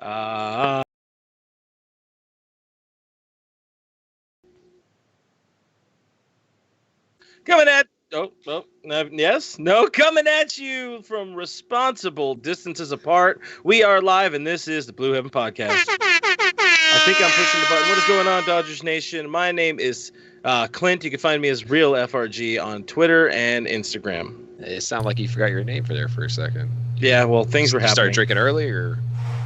Uh, coming at coming at you from responsible distances apart. We are live, and this is the Blue Heaven Podcast. I think I'm pushing the button. What is going on, Dodgers Nation? My name is Clint. You can find me as Real FRG on Twitter and Instagram. It sounded like you forgot your name for a second. Yeah, well, things were happening. Started drinking early, or?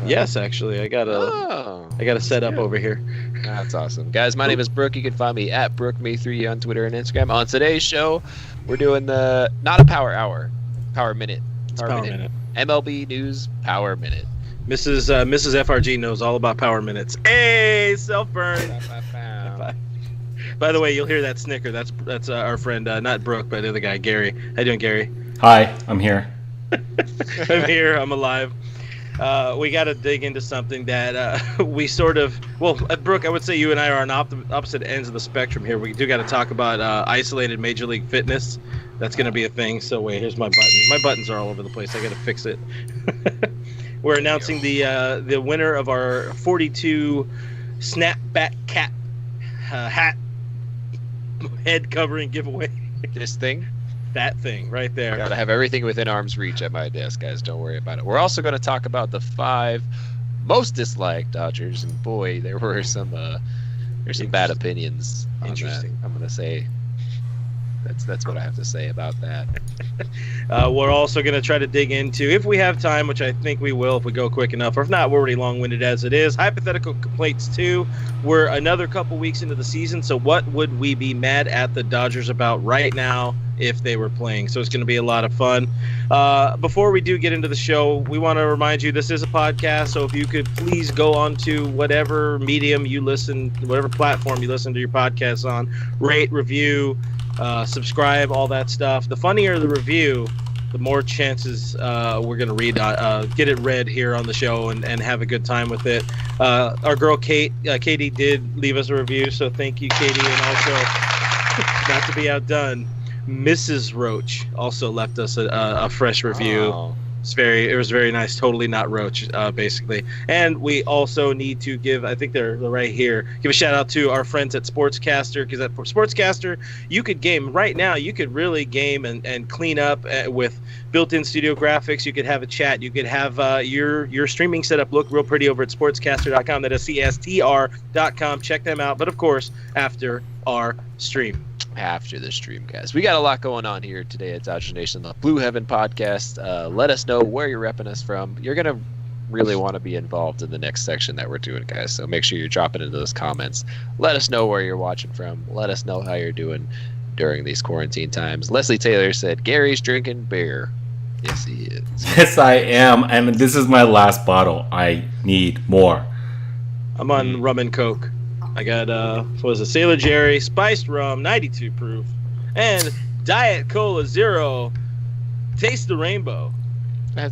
Yes, actually, I got a setup over here. That's awesome, guys. My name is Brooke. You can find me at BrookeMe3 on Twitter and Instagram. On today's show, we're doing the not a power hour, power minute. Power minute. MLB news power minute. Mrs. FRG knows all about power minutes. Hey, self burn. By the way, you'll hear that snicker. That's our friend, not Brooke, but the other guy, Gary. How you doing, Gary? Hi, I'm here. I'm here. I'm alive. We got to dig into something that we sort of... Well, Brooke, I would say you and I are on opposite ends of the spectrum here. We do got to talk about isolated Major League Fitness. That's going to be a thing. So wait, here's my button. My buttons are all over the place. I got to fix it. We're announcing the winner of our 42 Snapback Cap hat head covering giveaway. This thing? That thing right there. Gotta have everything within arm's reach at my desk, guys. Don't worry about it. We're also going to talk about the 5 most disliked Dodgers, and boy, there were some bad opinions on Interesting. that. I'm going to say that's what I have to say about that. We're also going to try to dig into, if we have time, which I think we will if we go quick enough, or if not, we're already long-winded as it is. Hypothetical complaints 2. We're another couple weeks into the season, so what would we be mad at the Dodgers about right now if they were playing? So it's going to be a lot of fun. Before we do get into the show, we want to remind you this is a podcast, so if you could please go on to whatever medium you listen, whatever platform you listen to your podcasts on, rate, review, subscribe, all that stuff. The funnier the review, the more chances we're going to get it read here on the show and have a good time with it. Our girl Katie did leave us a review, so thank you, Katie. And also, not to be outdone, Mrs. Roach also left us a fresh review. Oh. It was very nice. Totally not Roach, basically. And we also need to give, I think they're right here, give a shout out to our friends at Sportscaster, because at Sportscaster, you could game right now. You could really game and clean up with built-in studio graphics. You could have a chat. You could have your streaming setup look real pretty over at sportscaster.com. That is CSTR.com. Check them out. But of course, after our stream. After the stream, guys. We got a lot going on here today at Dodger Nation, the Blue Heaven Podcast. Let us know where you're repping us from. You're going to really want to be involved in the next section that we're doing, guys. So make sure you're dropping into those comments. Let us know where you're watching from. Let us know how you're doing during these quarantine times. Leslie Taylor said, Gary's drinking beer. Yes, he is. Yes, I am. And this is my last bottle. I need more. I'm on rum and coke. I got, what was it, Sailor Jerry, spiced rum, 92 proof, and Diet Cola Zero, Taste the Rainbow. I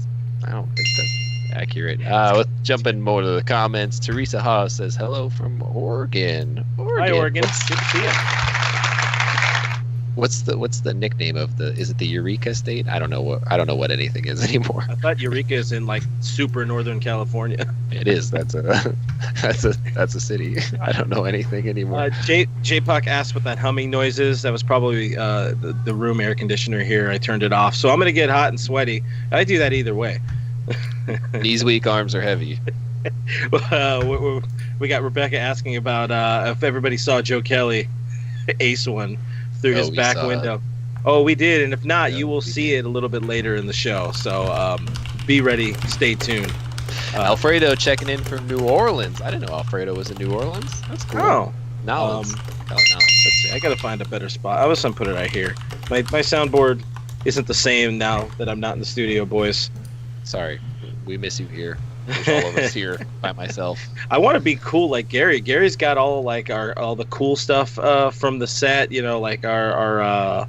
don't think that's accurate. Let's jump in more to the comments. Teresa Haas says, hello from Oregon. Hi, Oregon. Good to see you. What's the nickname of is it the Eureka State? I don't know what anything is anymore. I thought Eureka is in like super Northern California. It is. That's a city. I don't know anything anymore. J-Puck asked what that humming noise is. That was probably the room air conditioner here. I turned it off. So I'm gonna get hot and sweaty. I do that either way. Knees weak, arms are heavy. We got Rebecca asking about if everybody saw Joe Kelly ace one through his back window. Oh, we did, and if not, you will see it a little bit later in the show. So be ready, stay tuned. Alfredo checking in from New Orleans. I didn't know Alfredo was in New Orleans. That's cool. Oh, Nolens. let's see. I gotta find a better spot. I was gonna put it right here. My soundboard isn't the same now that I'm not in the studio, boys. Sorry, we miss you here. There's all of us here by myself. I want to be cool like Gary. Gary's got all the cool stuff from the set. You know, like our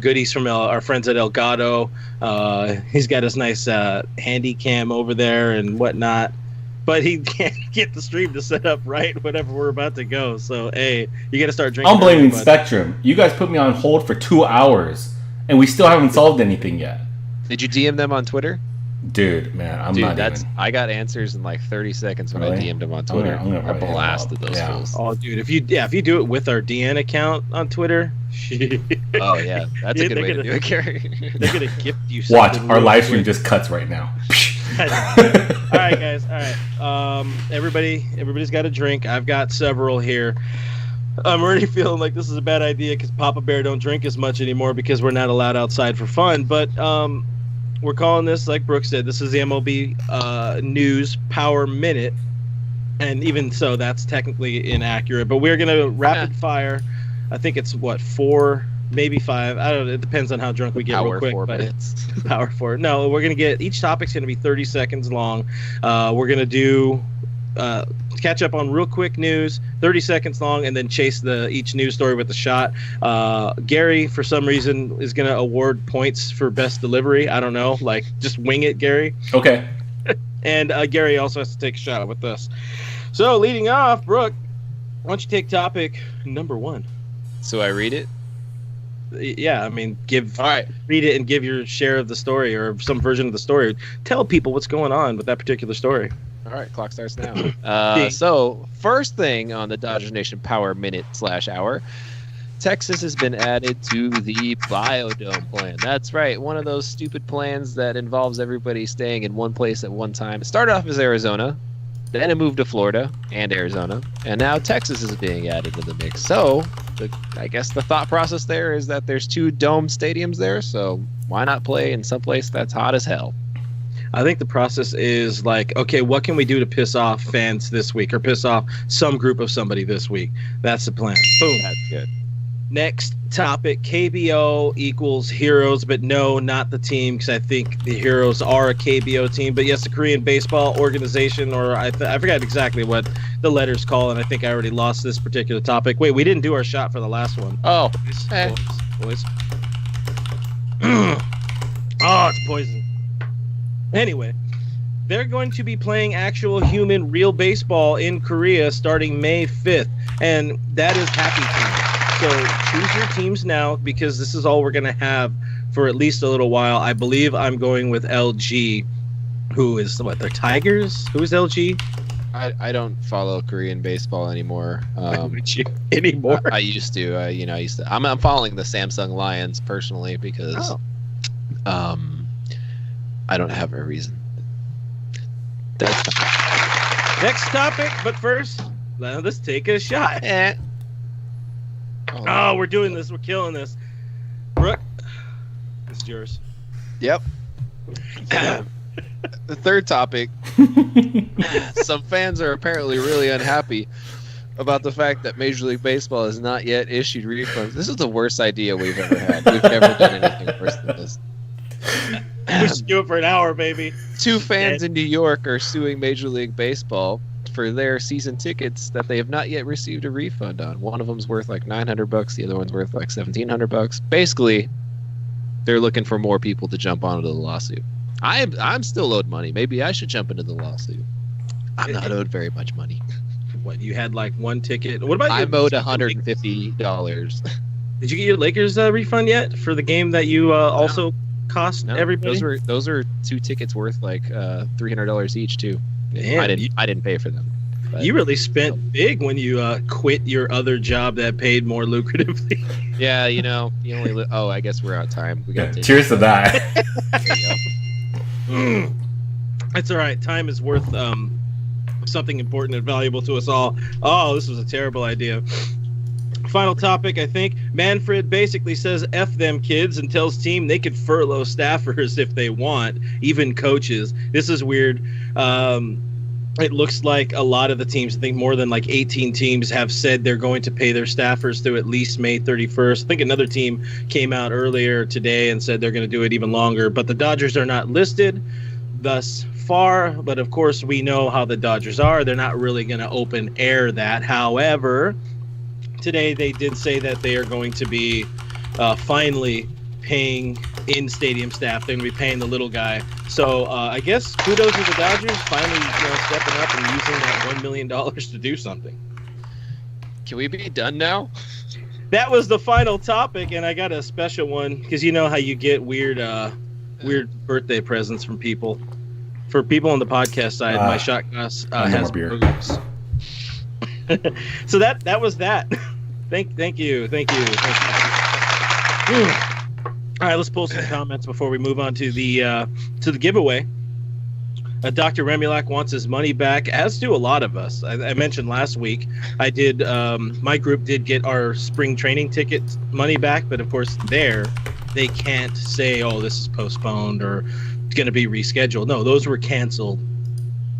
goodies from our friends at Elgato. He's got his nice handy cam over there and whatnot. But he can't get the stream to set up right whenever we're about to go. So, hey, you got to start drinking. I'm blaming Spectrum. You guys put me on hold for 2 hours, and we still haven't solved anything yet. Did you DM them on Twitter? Dude, man, I'm not even. I got answers in like 30 seconds when Really? I DM'd him on Twitter. I'm gonna I probably hit him blasted up. those Yeah. fools. Oh, dude, if you do it with our DN account on Twitter, Oh yeah, that's a good way to do it, Gary. they're gonna gift you Watch, something. our real live stream quick. just cuts right now. All right, guys. All right. Everybody's got a drink. I've got several here. I'm already feeling like this is a bad idea because Papa Bear don't drink as much anymore because we're not allowed outside for fun. But we're calling this, like Brooke said, this is the MLB News Power Minute. And even so, that's technically inaccurate. But we're going to rapid fire. I think it's, 4, maybe 5. I don't know. It depends on how drunk we get real quick. 4 but minutes. Power 4. No, we're going to get, each topic's going to be 30 seconds long. We're going to do catch up on real quick news, 30 seconds long, and then chase each news story with a shot. Gary, for some reason, is going to award points for best delivery. I don't know. Like, just wing it, Gary. Okay. And Gary also has to take a shot with us. So, leading off, Brooke, why don't you take topic number 1? So I read it? Yeah, I mean, All right. read it and give your share of the story or some version of the story. Tell people what's going on with that particular story. All right, clock starts now. So, first thing on the Dodgers Nation Power Minute/hour, Texas has been added to the Biodome plan. That's right, one of those stupid plans that involves everybody staying in one place at one time. It started off as Arizona, then it moved to Florida and Arizona, and now Texas is being added to the mix. So, I guess the thought process there is that there's 2 dome stadiums there, so why not play in someplace that's hot as hell? I think the process is like, okay, what can we do to piss off fans this week or piss off some group of somebody this week? That's the plan. Boom. That's good. Next topic, KBO equals Heroes, but no, not the team, because I think the Heroes are a KBO team. But yes, the Korean baseball organization, or I forgot exactly what the letters call, and I think I already lost this particular topic. Wait, we didn't do our shot for the last one. Oh, Boys. Oh, it's poison. Anyway, they're going to be playing actual human real baseball in Korea starting May 5th, and that is happy time. So choose your teams now because this is all we're going to have for at least a little while. I believe I'm going with LG, who is, they're Tigers? Who is LG? I don't follow Korean baseball anymore. Anymore? I used to. I used to. I'm following the Samsung Lions personally because I don't have a reason. That's fine. Next topic, but first, let's take a shot. Oh, we're doing this. We're killing this. Brooke, this is yours. Yep. The third topic. Some fans are apparently really unhappy about the fact that Major League Baseball has not yet issued refunds. This is the worst idea we've ever had. We've never done anything worse than this. We should do it for an hour, baby. 2 fans in New York are suing Major League Baseball for their season tickets that they have not yet received a refund on. One of them's worth like $900, the other one's worth like $1,700. Basically, they're looking for more people to jump onto the lawsuit. I'm still owed money. Maybe I should jump into the lawsuit. I'm not owed very much money. What, you had like one ticket? What about you? I'm owed $150. Did you get your Lakers refund yet for the game that you also cost everybody? Those are 2 tickets worth like $300 each too. Damn, I didn't pay for them. But, you really spent big when you quit your other job that paid more lucratively. Yeah, you only. I guess we're out of time. We got. Cheers to that. There you go. It's all right. Time is worth something important and valuable to us all. Oh, this was a terrible idea. Final topic, I think. Manfred basically says F them kids and tells team they could furlough staffers if they want, even coaches. This is weird. It looks like a lot of the teams, I think more than like 18 teams, have said they're going to pay their staffers through at least May 31st. I think another team came out earlier today and said they're going to do it even longer. But the Dodgers are not listed thus far. But of course, we know how the Dodgers are. They're not really going to open air that. However, today they did say that they are going to be finally paying in-stadium staff. They're going to be paying the little guy. So I guess kudos to the Dodgers finally stepping up and using that $1 million to do something. Can we be done now? That was the final topic, and I got a special one because you know how you get weird birthday presents from people. For people on the podcast side, my shot glass has more beer. boobs. So that was that. Thank you. All right, let's pull some comments before we move on to the giveaway. Dr. Remulak wants his money back, as do a lot of us. I mentioned last week, I did. My group did get our spring training ticket money back, but of course, they can't say, "Oh, this is postponed" or "It's going to be rescheduled." No, those were canceled,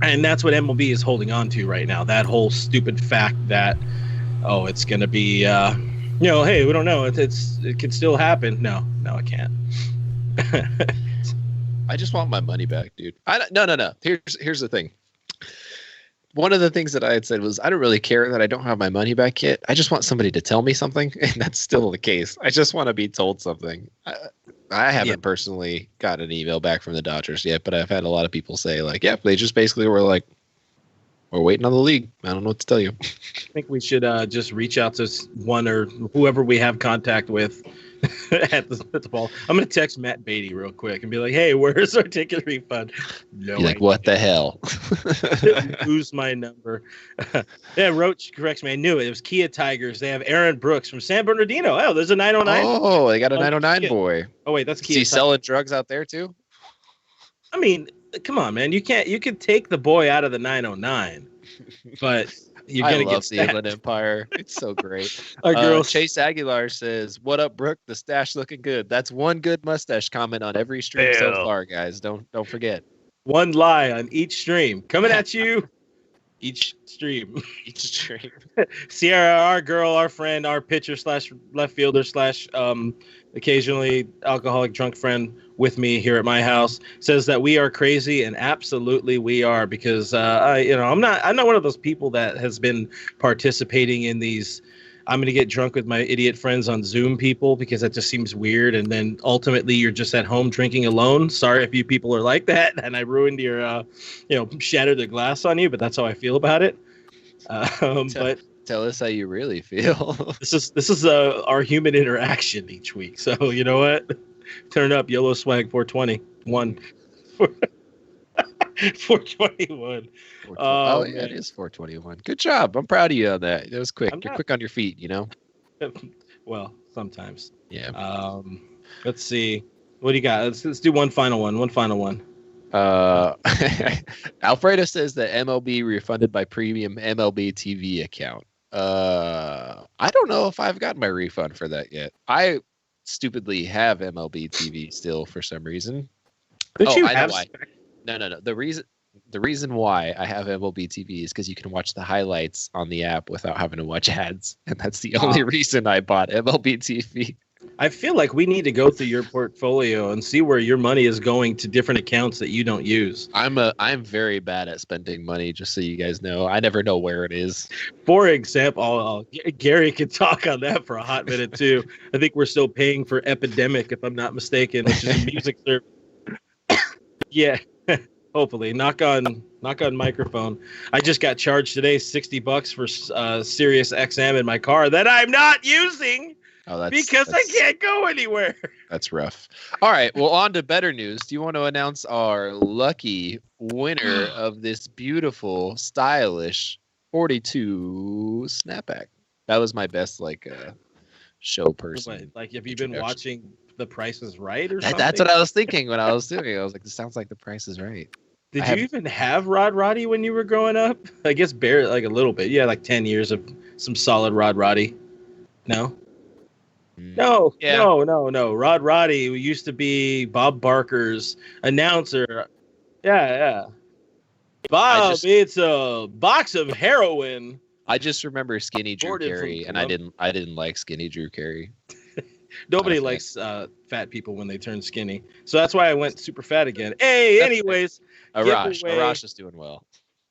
and that's what MLB is holding on to right now. That whole stupid fact that, oh, it's going to be, hey, we don't know. It could still happen. No, it can't. I just want my money back, dude. No. Here's the thing. One of the things that I had said was I don't really care that I don't have my money back yet. I just want somebody to tell me something, and that's still the case. I just want to be told something. I haven't personally got an email back from the Dodgers yet, but I've had a lot of people say, like, yeah, they just basically were like, we're waiting on the league. I don't know what to tell you. I think we should just reach out to one or whoever we have contact with at the ball. I'm going to text Matt Beatty real quick and be like, hey, where's our ticket refund? No, you're like, what the hell? Lose my number. Yeah, Roach corrects me. I knew it. It was Kia Tigers. They have Aaron Brooks from San Bernardino. Oh, there's a 909. Oh, they got a 909 boy. Oh, wait, that's Kia. Is he selling drugs out there too? I mean, come on, man. You can take the boy out of the 909, but you're gonna get the Inland Empire. It's so great. Our girl Chase Aguilar says, "What up, Brooke? The stash looking good." That's one good mustache comment on every stream so far, guys. Don't forget. One lie on each stream coming at you. Each stream. Sierra, our girl, our friend, our pitcher / left fielder / occasionally alcoholic drunk friend with me here at my house, says that we are crazy, and absolutely we are, because I'm not one of those people that has been participating in these I'm going to get drunk with my idiot friends on Zoom people, because that just seems weird, and then ultimately you're just at home drinking alone. Sorry if you people are like that and I ruined your shattered the glass on you, but that's how I feel about it. But tell us how you really feel. This is our human interaction each week. So you know what? Turn up Yellow Swag 421. 421. Oh yeah, it is 421. Good job. I'm proud of you on that. That was quick. You're quick on your feet, Well, sometimes. Yeah. Let's see. What do you got? Let's do one final one. Alfredo says that MLB refunded my premium MLB TV account. I don't know if I've gotten my refund for that yet. I stupidly have MLB TV still for some reason. I know why. No. The reason why I have MLB TV is because you can watch the highlights on the app without having to watch ads, and that's the only reason I bought MLB TV. I feel like we need to go through your portfolio and see where your money is going to different accounts that you don't use. I'm very bad at spending money, just so you guys know. I never know where it is. For example, Gary could talk on that for a hot minute too. I think we're still paying for Epidemic, if I'm not mistaken, which is a music service. Yeah. Hopefully, knock on microphone. I just got charged today $60 for Sirius XM in my car that I'm not using because I can't go anywhere. That's rough. All right, well, on to better news. Do you want to announce our lucky winner of this beautiful, stylish 42 snapback? That was my best show person. Like, have you been watching The Price is Right or something? That's what I was thinking when I was doing it. I was like, this sounds like The Price is Right. Did you even have Rod Roddy when you were growing up? I guess barely, like a little bit. Yeah, like 10 years of some solid Rod Roddy. No? No. Rod Roddy used to be Bob Barker's announcer. Yeah. Bob, it's a box of heroin. I just remember Skinny Drew Carey, and I didn't like Skinny Drew Carey. Nobody likes fat people when they turn skinny. So that's why I went super fat again. Hey, anyways. Arash is doing well.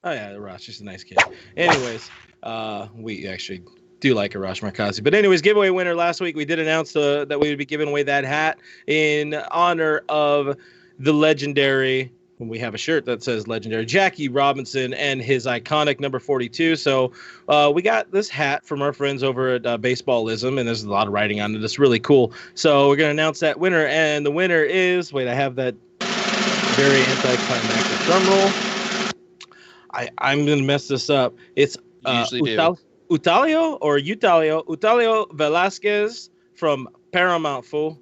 Oh, yeah, Arash is a nice kid. Anyways, we actually do like Arash Markazi. But anyways, giveaway winner last week, we did announce that we would be giving away that hat in honor of the legendary, when we have a shirt that says legendary, Jackie Robinson and his iconic number 42. So we got this hat from our friends over at Baseballism, and there's a lot of writing on it. It's really cool. So we're going to announce that winner, and the winner is, wait, I have that. very anticlimactic drum roll. I'm gonna mess this up. It's You usually do. Utalio Velasquez from Paramount, fool.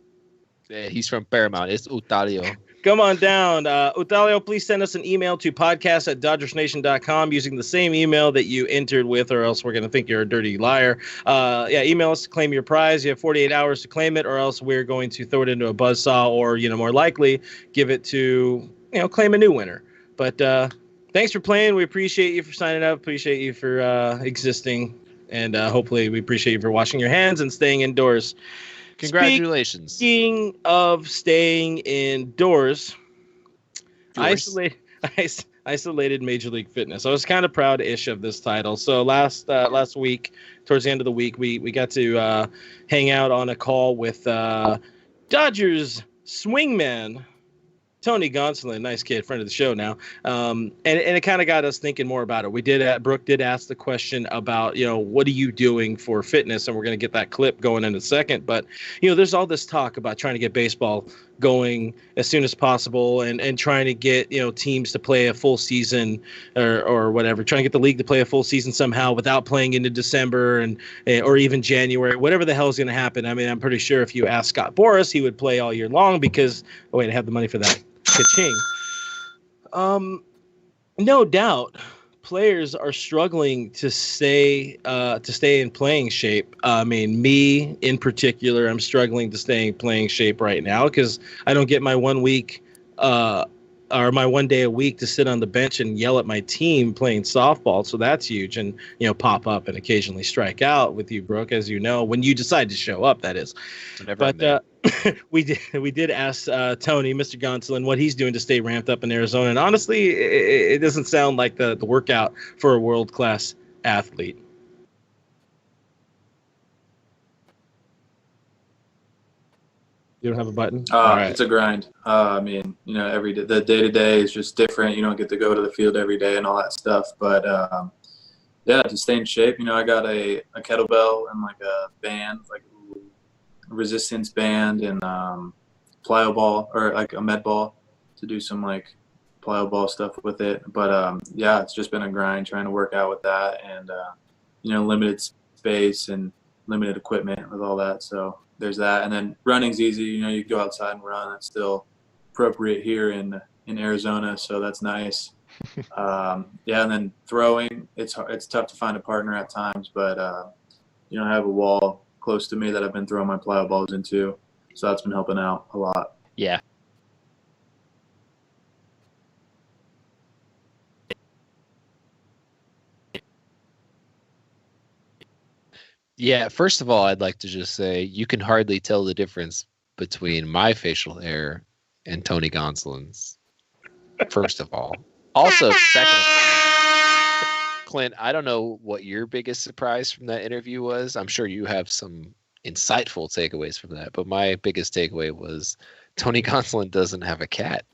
Yeah, he's from Paramount. It's Utalio. Come on down. Utalio, please send us an email to podcast@DodgersNation.com using the same email that you entered with, or else we're going to think you're a dirty liar. Email us to claim your prize. You have 48 hours to claim it, or else we're going to throw it into a buzzsaw, or, more likely, give it to, claim a new winner. But thanks for playing. We appreciate you for signing up. Appreciate you for existing. And hopefully we appreciate you for washing your hands and staying indoors. Congratulations. Speaking of staying indoors, isolated Major League Fitness. I was kind of proud-ish of this title. So last week, towards the end of the week, we got to hang out on a call with Dodgers swingman Tony Gonsolin, nice kid, friend of the show now. And it kind of got us thinking more about it. Brooke did ask the question about, what are you doing for fitness? And we're going to get that clip going in a second. But, there's all this talk about trying to get baseball going as soon as possible and trying to get, teams to play a full season or whatever, trying to get the league to play a full season somehow without playing into December or even January, whatever the hell is going to happen. I mean, I'm pretty sure if you ask Scott Boras, he would play all year long because, I have the money for that. Ka-ching. No doubt players are struggling to stay in playing shape. I mean, me in particular, I'm struggling to stay in playing shape right now because I don't get my 1 week or my 1 day a week to sit on the bench and yell at my team playing softball. So that's huge. And, pop up and occasionally strike out with you, Brooke, as you know, when you decide to show up, that is. But we did ask Tony, Mr. Gonsolin, what he's doing to stay ramped up in Arizona. And honestly, it doesn't sound like the workout for a world-class athlete. You don't have a button? It's a grind. Every day, the day-to-day is just different. You don't get to go to the field every day and all that stuff. But, to stay in shape, I got a kettlebell and like a band, like a resistance band and plyo ball or like a med ball to do some like plyo ball stuff with it. But, it's just been a grind trying to work out with that and, limited space and limited equipment with all that. So there's that. And then running's easy. You go outside and run. It's still appropriate here in Arizona. So that's nice. And then throwing, it's tough to find a partner at times, but, I have a wall close to me that I've been throwing my plyo balls into. So that's been helping out a lot. Yeah. Yeah, first of all, I'd like to just say you can hardly tell the difference between my facial hair and Tony Gonsolin's. First of all. Also, second of all, Clint, I don't know what your biggest surprise from that interview was. I'm sure you have some insightful takeaways from that, but my biggest takeaway was Tony Gonsolin doesn't have a cat.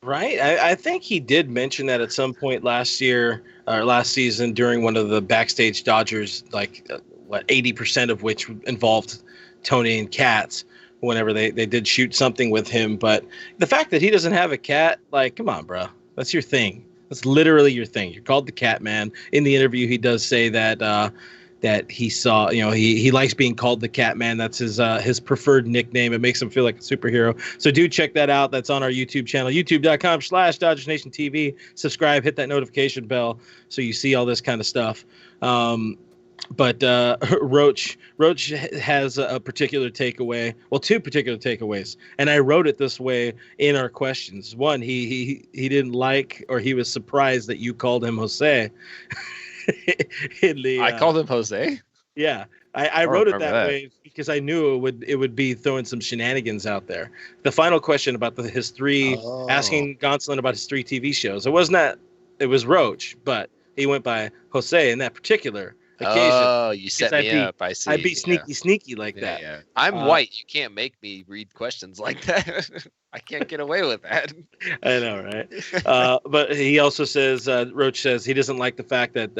Right. I think he did mention that at some point last season during one of the backstage Dodgers, 80% of which involved Tony and cats whenever they did shoot something with him. But the fact that he doesn't have a cat, come on, bro, that's your thing. That's literally your thing. You're called the Cat Man. In the interview, he does say that he saw, he likes being called the Cat Man. That's his preferred nickname. It makes him feel like a superhero. So do check that out. That's on our YouTube channel, youtube.com/DodgersNationTV. Subscribe, hit that notification bell so you see all this kind of stuff. But Roach has a particular takeaway. Well, two particular takeaways, and I wrote it this way in our questions. One, he didn't like, or he was surprised that you called him Jose. I called him Jose. Yeah, I wrote it that way because I knew it would be throwing some shenanigans out there. The final question about his three, asking Gonsolin about his 3 TV shows. It was Roach, but he went by Jose in that particular occasion. Oh, you set me up. I see. I'd be sneaky like that. Yeah. I'm white. You can't make me read questions like that. I can't get away with that. I know, right? But he also says, Roach says he doesn't like the fact that,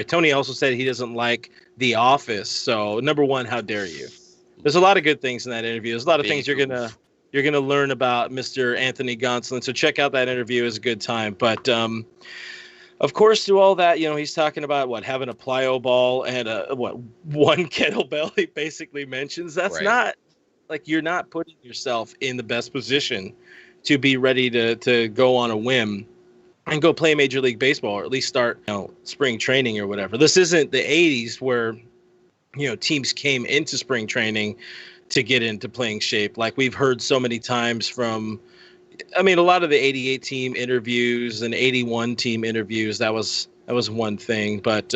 Tony also said he doesn't like The Office. So, number one, how dare you? There's a lot of good things in that interview. There's a lot of things you're going to you're going to learn about Mr. Anthony Gonsolin. So check out that interview; it's a good time. But of course, through all that, he's talking about having a plyo ball and one kettlebell. He basically mentions that's Right. not like you're not putting yourself in the best position to be ready to go on a whim and go play Major League Baseball, or at least start spring training or whatever. This isn't the 80s where teams came into spring training to get into playing shape. Like we've heard so many times from, a lot of the 88 team interviews and 81 team interviews, that was one thing. But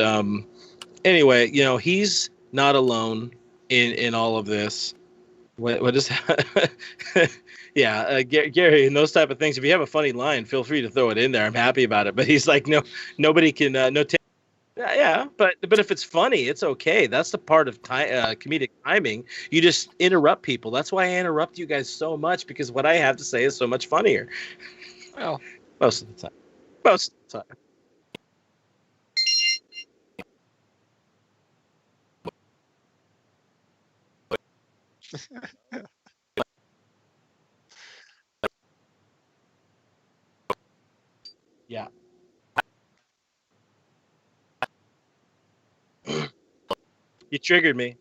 anyway, he's not alone in all of this. What is yeah, Gary, and those type of things. If you have a funny line, feel free to throw it in there. I'm happy about it. But he's like, no, nobody can yeah, but if it's funny, it's okay. That's the part of comedic timing. You just interrupt people. That's why I interrupt you guys so much, because what I have to say is so much funnier. Well, most of the time. Most of the time. Yeah. You triggered me.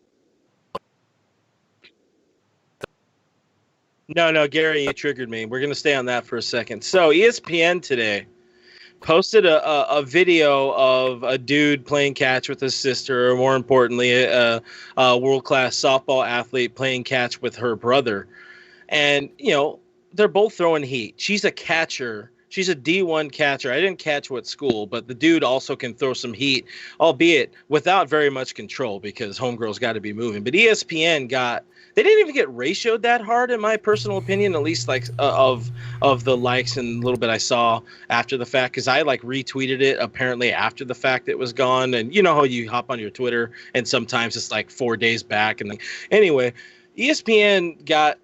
No, Gary, you triggered me. We're going to stay on that for a second. So ESPN today posted a video of a dude playing catch with his sister, or more importantly, a world-class softball athlete playing catch with her brother. And, they're both throwing heat. She's a catcher. She's a D1 catcher. I didn't catch what school, but the dude also can throw some heat, albeit without very much control, because homegirl's got to be moving. But ESPN they didn't even get ratioed that hard, in my personal opinion, at least like of the likes and a little bit I saw after the fact, because I retweeted it apparently after the fact it was gone. And you know how you hop on your Twitter and sometimes it's like 4 days back. And anyway, ESPN got,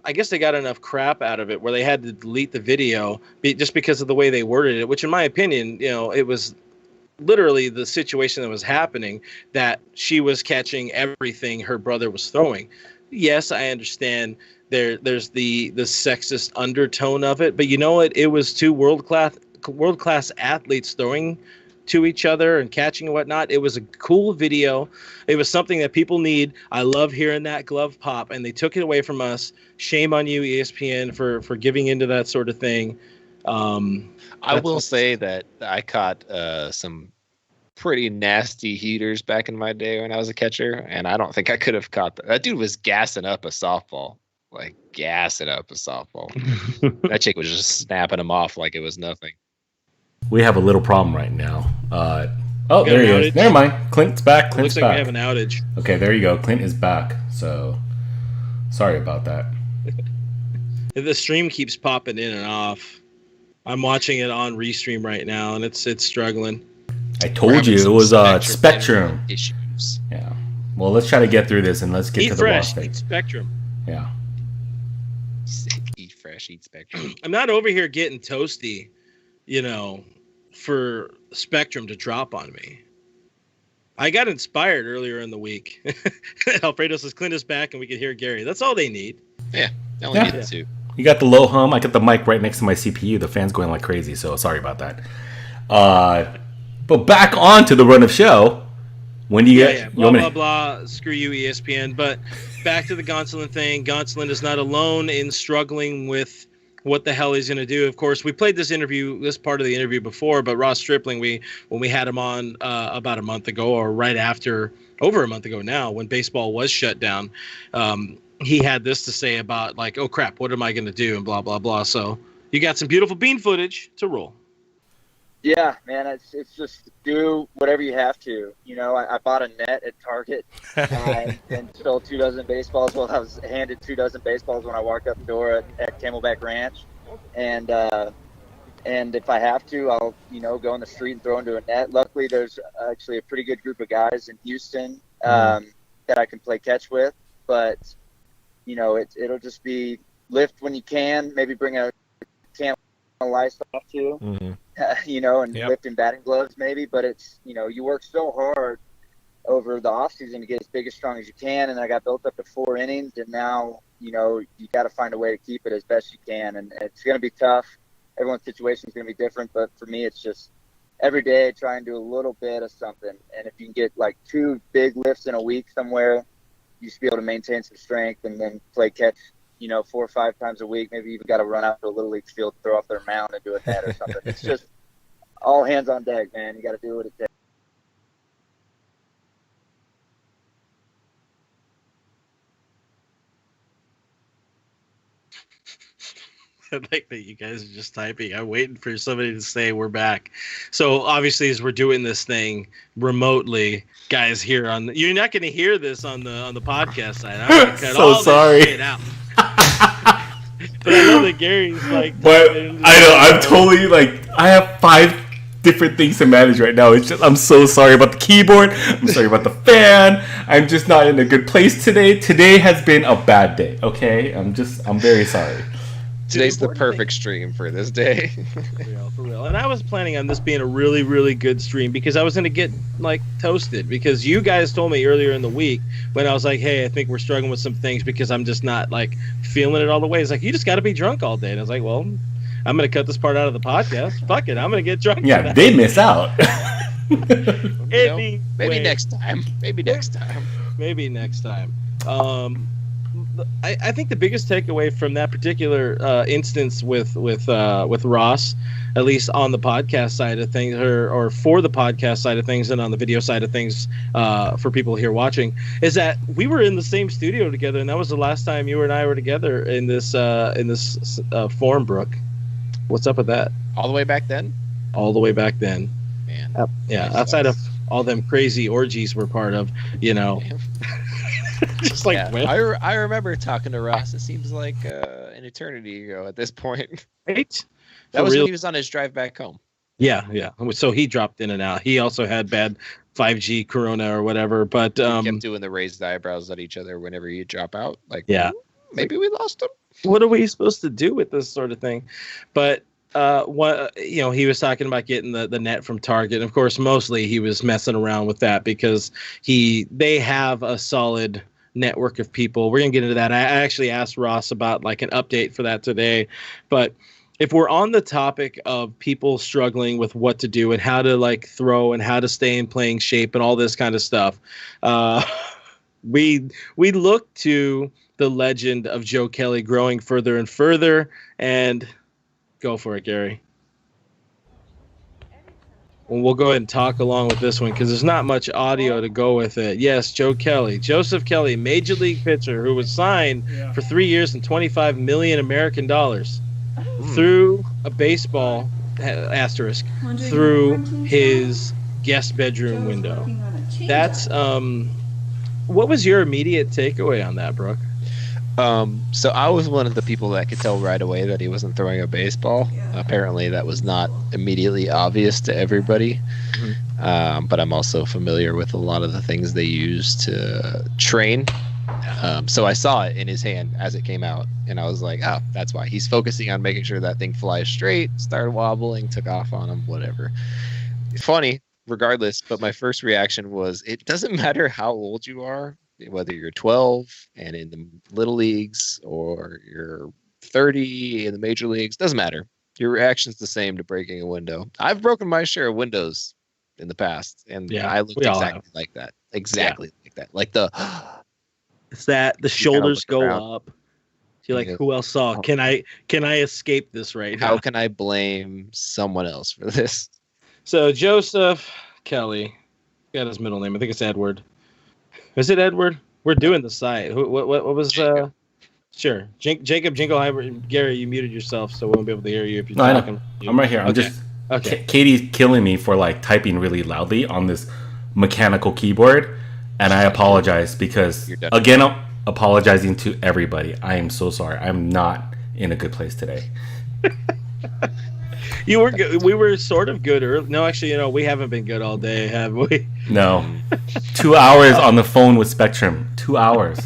I guess they got enough crap out of it where they had to delete the video just because of the way they worded it, which in my opinion, it was literally the situation that was happening, that she was catching everything her brother was throwing. Yes, I understand there's the sexist undertone of it, but you know what? It was two world-class athletes throwing to each other and catching and whatnot. It was a cool video. It was something that people need. I love hearing that glove pop, and they took it away from us. Shame on you, ESPN, for giving into that sort of thing. I will say that I caught some pretty nasty heaters back in my day when I was a catcher, and I don't think I could have caught that dude was gassing up a softball. That chick was just snapping him off like it was nothing. We have a little problem right now. There he an is. outage? Never mind. Clint's back. Looks like we have an outage. Okay, there you go. Clint is back. So, sorry about that. The stream keeps popping in and off. I'm watching it on Restream right now, and it's struggling. I told you it was Spectrum issues. Yeah. Well, let's try to get through this and let's get Eat to the fresh, boss eat thing. Spectrum. Yeah. Eat fresh, eat Spectrum. I'm not over here getting toasty, for Spectrum to drop on me. I got inspired earlier in the week. Alfredo says Clint is back and we can hear Gary. That's all they need. Yeah, they only needed two. You got the low hum. I got the mic right next to my CPU. The fan's going like crazy, so sorry about that. But back on to the run of show. When do you get... Blah, blah. Screw you, ESPN. But back to the Gonsolin thing. Gonsolin is not alone in struggling with what the hell he's going to do. Of course, we played this part of the interview before, but Ross Stripling, when we had him on about a month ago, or right after, over a month ago now, when baseball was shut down, he had this to say about oh crap, what am I going to do, and blah, blah, blah. So you got some beautiful bean footage to roll. Yeah, man, it's just do whatever you have to. I bought a net at Target and stole 2 dozen baseballs. Well, I was handed 2 dozen baseballs when I walked up the door at Camelback Ranch, and if I have to, I'll go in the street and throw into a net. Luckily, there's actually a pretty good group of guys in Houston that I can play catch with, but it'll just be lift when you can, maybe bring a can of lice off too. Mm-hmm. And lift in batting gloves maybe, but it's, you work so hard over the off season to get as big as strong as you can. And I got built up to 4 innings, and now, you know, you got to find a way to keep it as best you can. And it's going to be tough. Everyone's situation is going to be different. But for me, it's just every day try and do a little bit of something. And if you can get like 2 big lifts in a week somewhere, you should be able to maintain some strength and then play catch, you know, 4 or 5 times a week. Maybe even got to run out to a little league field, throw off their mound and do a net or something. It's just all hands on deck, man. You got to do what it takes. I like that you guys are just typing. I'm waiting for somebody to say we're back. So obviously, as we're doing this thing remotely, guys, here on you're not going to hear this on the podcast side. I'm going to cut So all sorry. this shit out. But I know that Gary's like. But I know I'm totally like I have 5 different things to manage right now. It's just I'm so sorry about the keyboard. I'm sorry about the fan. I'm just not in a good place today. Today has been a bad day. Okay, I'm very sorry. Today's the perfect stream for this day. For real. And I was planning on this being a really, really good stream because I was going to get like toasted because you guys told me earlier in the week when I was like, hey, I think we're struggling with some things because I'm just not like feeling it all the way. It's like, you just got to be drunk all day. And I was like, well, I'm going to cut this part out of the podcast. Fuck it. I'm going to get drunk. Yeah, they miss out. Maybe next time. Maybe next time. Maybe next time. I think the biggest takeaway from that particular instance with Ross, at least on the podcast side of things, or for the podcast side of things, and on the video side of things, for people here watching, is that we were in the same studio together, and that was the last time you and I were together in this forum, Brooke. What's up with that? All the way back then. All the way back then. Man. Yeah, outside of all them crazy orgies we're part of, you know. Just like I remember talking to Ross. It seems like an eternity ago at this point. Right? That was when he was on his drive back home. Yeah. So he dropped in and out. He also had bad 5G Corona or whatever. But he kept doing the raised eyebrows at each other whenever you drop out. Like, yeah, maybe we lost him. What are we supposed to do with this sort of thing? But he was talking about getting the net from Target. And of course, mostly he was messing around with that because they have a solid network of people. We're gonna get into that. I actually asked Ross about like an update for that today. But if we're on the topic of people struggling with what to do and how to like throw and how to stay in playing shape and all this kind of stuff, we look to the legend of Joe Kelly growing further and further. And go for it, Gary. Well, we'll go ahead and talk along with this one because there's not much audio to go with it. Yes, Joe Kelly, Joseph Kelly, Major League pitcher who was signed for 3 years and $25 million American dollars through a baseball asterisk through his guest bedroom window. That's what was your immediate takeaway on that, Brooke? So I was one of the people that could tell right away that he wasn't throwing a baseball. Apparently that was not immediately obvious to everybody. Mm-hmm. But I'm also familiar with a lot of the things they use to train. So I saw it in his hand as it came out, and I was like, oh, that's why. He's focusing on making sure that thing flies straight, started wobbling, took off on him, whatever. Funny, regardless, but my first reaction was, it doesn't matter how old you are, whether you're 12 and in the little leagues or you're 30 in the major leagues, doesn't matter. Your reaction's the same to breaking a window. I've broken my share of windows in the past, and I looked exactly like that. Exactly like that. Like it's that the shoulders go up. You're like, who else saw? Can I escape this right now? How can I blame someone else for this? So Joseph Kelly, got his middle name. I think it's Edward. Is it Edward? We're doing the site. What was sure. Jacob Jingleheimer. Gary, you muted yourself, so we won't be able to hear you if you're talking. I'm right here. I'm just Katie's killing me for like typing really loudly on this mechanical keyboard, and I apologize because again, I'm apologizing to everybody. I am so sorry. I'm not in a good place today. You were good. We were sort of good early. No, actually, we haven't been good all day, have we? No. 2 hours on the phone with Spectrum. 2 hours.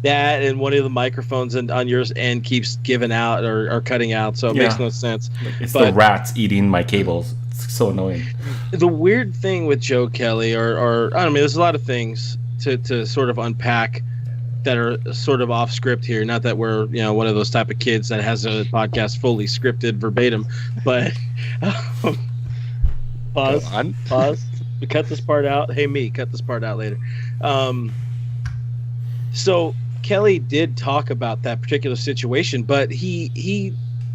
That and one of the microphones on yours end keeps giving out or cutting out, so it makes no sense. It's the rats eating my cables. It's so annoying. The weird thing with Joe Kelly, or I don't know, there's a lot of things to sort of unpack that are sort of off script here. Not that we're one of those type of kids that has a podcast fully scripted verbatim, but pause. We cut this part out. Hey, cut this part out later. So Kelly did talk about that particular situation, but he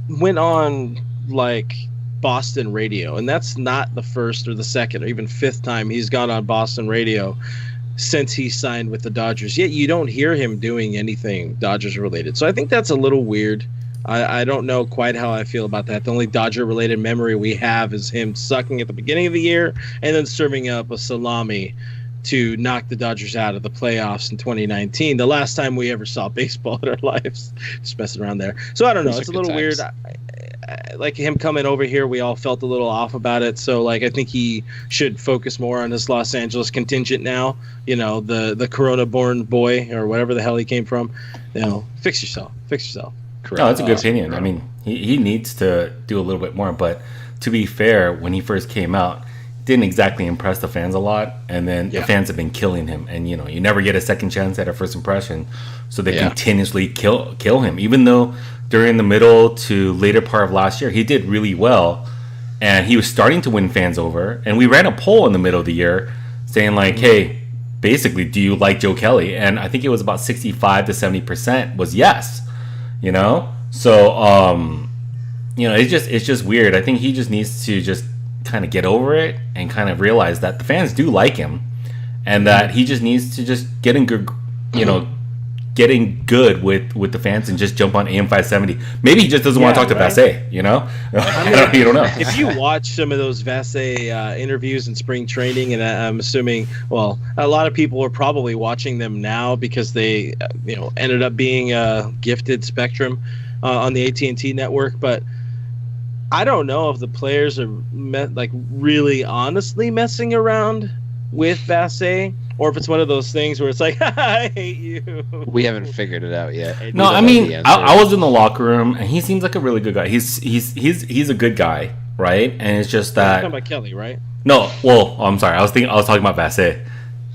went on like Boston radio, and that's not the first or the second or even fifth time he's gone on Boston radio since he signed with the Dodgers. Yet you don't hear him doing anything Dodgers related. So I think that's a little weird. I don't know quite how I feel about that. The only Dodger related memory we have is him sucking at the beginning of the year and then serving up a salami to knock the Dodgers out of the playoffs in 2019. The last time we ever saw baseball in our lives. Just messing around there. So I don't know. It's a little weird. Like him coming over here, we all felt a little off about it. So like I think he should focus more on his Los Angeles contingent now. The Corona-born boy or whatever the hell he came from. Fix yourself. Correct. No, that's a good opinion. I mean, he needs to do a little bit more. But to be fair, when he first came out, didn't exactly impress the fans a lot. And then the fans have been killing him. And, you never get a second chance at a first impression. So they continuously kill him. Even though during the middle to later part of last year, he did really well. And he was starting to win fans over. And we ran a poll in the middle of the year saying like, hey, basically, do you like Joe Kelly? And I think it was about 65 to 70% was yes. So it's just weird. I think he just needs to just kind of get over it and kind of realize that the fans do like him, and that he just needs to just getting good with the fans and just jump on AM 570. Maybe he just doesn't want to talk to Vassay. You don't know. If you watch some of those Vassay interviews in spring training, and I'm assuming, a lot of people are probably watching them now because they, ended up being gifted Spectrum on the AT&T network. But I don't know if the players are really honestly messing around with Vassay, or if it's one of those things where it's like, I hate you. We haven't figured it out yet. No, I mean, I was in the locker room, and he seems like a really good guy. He's a good guy, right? And it's just that. You're talking about Kelly, right? No, I'm sorry. I was talking about Vassay.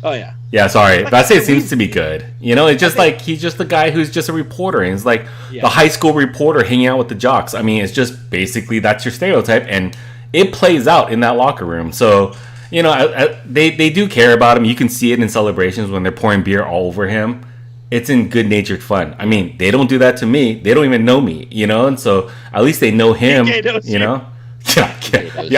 Oh yeah. Yeah, sorry. Vassay seems to be good. It's just like he's just the guy who's just a reporter, and it's like the high school reporter hanging out with the jocks. I mean, it's just basically that's your stereotype, and it plays out in that locker room. So. They do care about him. You can see it in celebrations when they're pouring beer all over him. It's in good-natured fun. I mean, they don't do that to me. They don't even know me, and so at least they know him, Yeah,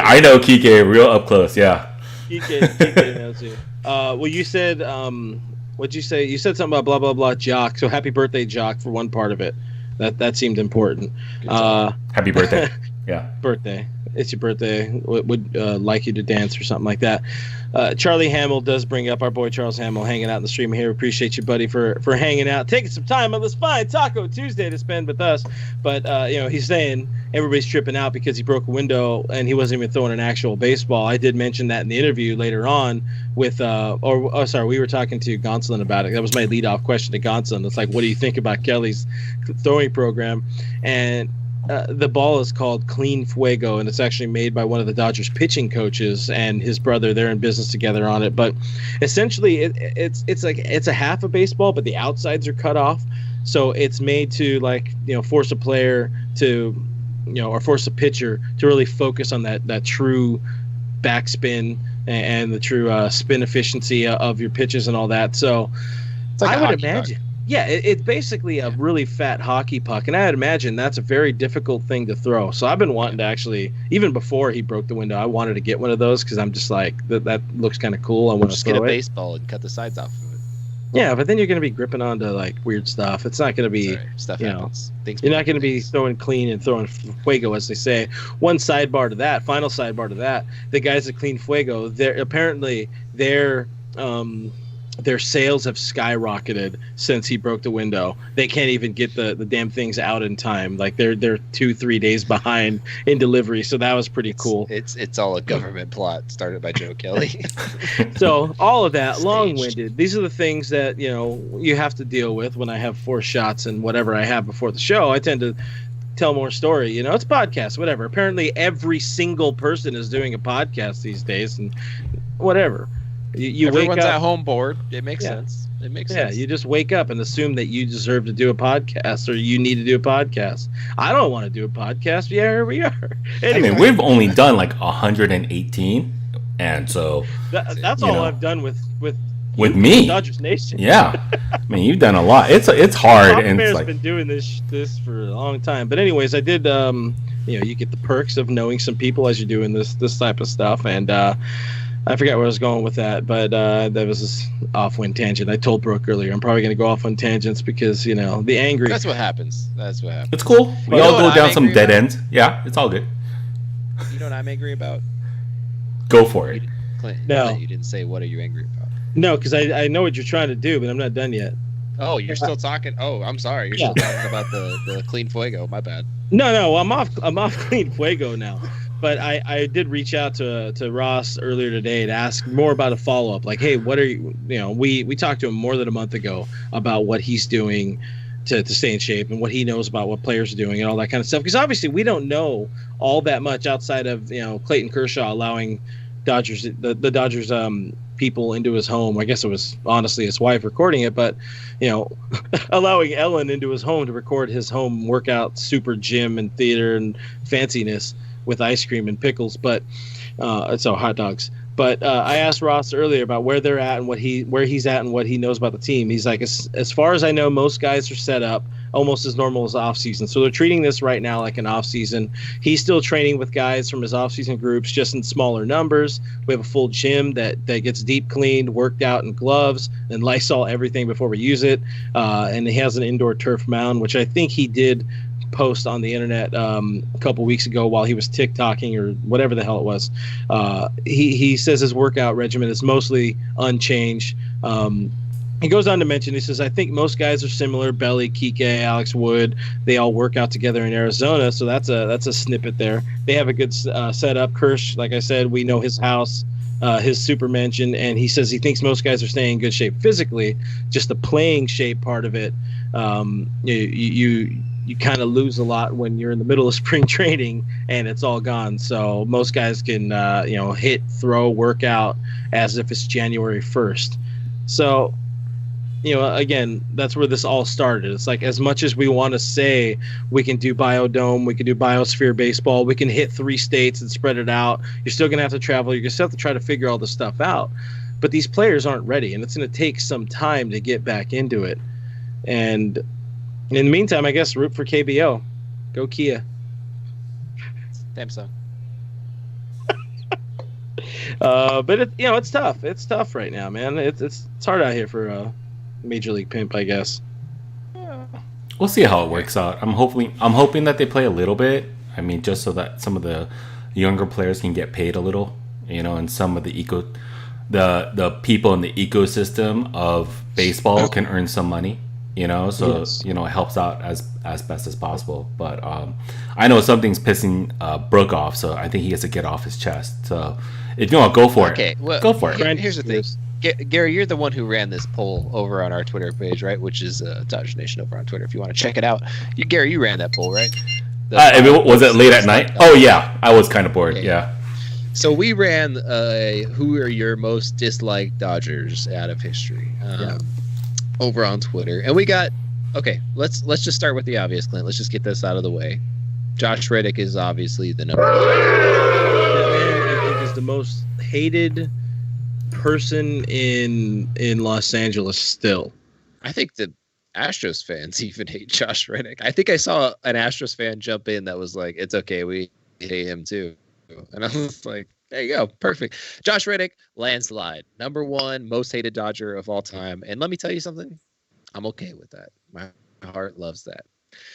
I know Kike real up close, yeah. Kike knows you. Well, you said, what'd you say? You said something about blah, blah, blah, Jock. So happy birthday, Jock, for one part of it. That seemed important. Happy birthday. Yeah. Birthday. It's your birthday. Would like you to dance or something like that. Charlie Hamill does bring up our boy Charles Hamill hanging out in the stream here. Appreciate you, buddy, for hanging out, taking some time on this fine Taco Tuesday to spend with us. But he's saying everybody's tripping out because he broke a window and he wasn't even throwing an actual baseball. I did mention that in the interview later on with we were talking to Gonsolin about it. That was my leadoff question to Gonsolin. It's like, what do you think about Kelly's throwing program? And the ball is called Clean Fuego, and it's actually made by one of the Dodgers pitching coaches and his brother. They're in business together on it. But essentially, it's a half a baseball, but the outsides are cut off. So it's made to force a player to, or force a pitcher to really focus on that true backspin and the true spin efficiency of your pitches and all that. So I would imagine. Yeah, it's basically a really fat hockey puck, and I would imagine that's a very difficult thing to throw. So I've been wanting to actually, even before he broke the window, I wanted to get one of those because I'm just like, that looks kind of cool. I want to throw it. Just get a baseball and cut the sides off of it. Yeah, but then you're going to be gripping onto weird stuff. It's not going to be, stuff happens. You're not going to be throwing clean and throwing fuego, as they say. One sidebar to that, final sidebar to that, the guys at Clean Fuego, their sales have skyrocketed since he broke the window. They can't even get the damn things out in time. They're 2-3 days behind in delivery. So that was pretty cool. It's all a government plot started by Joe Kelly. So all of that, long-winded. These are the things that you have to deal with when I have 4 shots and whatever I have before the show. I tend to tell more story. It's a podcast, whatever. Apparently, every single person is doing a podcast these days, and whatever. Everyone's wake up, at home bored. It makes sense. It makes Yeah, sense. you just wake up and assume that you deserve to do a podcast or you need to do a podcast. I don't want to do a podcast. Yeah, here we are. Anyway, I mean, we've only done like 118, and so that's you all know. I've done with With you, me. Dodgers Nation. yeah, I mean, you've done a lot. It's hard, Papa and Bear's it's like been doing this for a long time. But anyways, I did. You get the perks of knowing some people as you're doing this type of stuff, and I forgot where I was going with that, but that was this off-wind tangent. I told Brooke earlier I'm probably going to go off on tangents because the angry. That's what happens. it's cool. We You all know go what down I'm some angry dead about? ends. Yeah, it's all good. You know what I'm angry about? Go for it. Clint, No. Clint, you didn't say what are you angry about? No, because I know what you're trying to do, but I'm not done yet. Oh, you're still talking. Oh, I'm sorry. You're Yeah. still talking about the clean fuego. My bad. No, I'm off clean fuego now. But I did reach out to Ross earlier today to ask more about a follow up. Like, hey, what are you? We talked to him more than a month ago about what he's doing to stay in shape and what he knows about what players are doing and all that kind of stuff. Because obviously we don't know all that much outside of Clayton Kershaw allowing the Dodgers people into his home. I guess it was honestly his wife recording it, but allowing Ellen into his home to record his home workout, super gym and theater and fanciness with ice cream and pickles, but hot dogs. But I asked Ross earlier about where they're at and where he's at and what he knows about the team. He's like, as far as I know, most guys are set up almost as normal as off season. So they're treating this right now like an off season. He's still training with guys from his off season groups, just in smaller numbers. We have a full gym that gets deep cleaned, worked out in gloves, and Lysol everything before we use it. And he has an indoor turf mound, which I think he did post on the internet a couple weeks ago while he was TikToking or whatever the hell it was. He says his workout regimen is mostly unchanged. He goes on to mention, he says, I think most guys are similar. Belly, Kike, Alex Wood, they all work out together in Arizona. So that's a snippet there. They have a good setup. Kirsch, like I said, we know his house, his super mansion, and he says he thinks most guys are staying in good shape physically. Just the playing shape part of it, you kind of lose a lot when you're in the middle of spring training and it's all gone. So most guys can, hit, throw, work out as if it's January 1st. So, again, that's where this all started. It's like, as much as we want to say we can do Biodome, we can do Biosphere baseball, we can hit 3 states and spread it out. You're still going to have to travel. You're going to have to try to figure all this stuff out. But these players aren't ready, and it's going to take some time to get back into it. And in the meantime, I guess root for KBO. Go Kia. Damn so. But it's tough. It's tough right now, man. It's hard out here for Major League Pimp, I guess. We'll see how it works out. I'm hoping that they play a little bit. I mean, just so that some of the younger players can get paid a little, and some of the the people in the ecosystem of baseball can earn some money. So Yes. it helps out as best as possible. But I know something's pissing Brooke off, so I think he has to get off his chest. So if you want, go for it. Well, Go for it. Here's the thing. Gary, you're the one who ran this poll over on our Twitter page, right? Which is Dodgers Nation over on Twitter. If you want to check it out, Gary, you ran that poll, right? Was it late at night? Oh yeah, I was kind of bored. Okay. Yeah. So we ran who are your most disliked Dodgers out of history over on Twitter, and we got Let's just start with the obvious, Clint. Let's just get this out of the way. Josh Reddick is obviously the number one. That man, I think, is the most hated person in Los Angeles still. I think the Astros fans even hate Josh Reddick. I think I saw an Astros fan jump in that was like, "It's okay, we hate him too," and I was like, "There you go, perfect." Josh Reddick, landslide, number one most hated Dodger of all time. And let me tell you something, I'm okay with that. My heart loves that.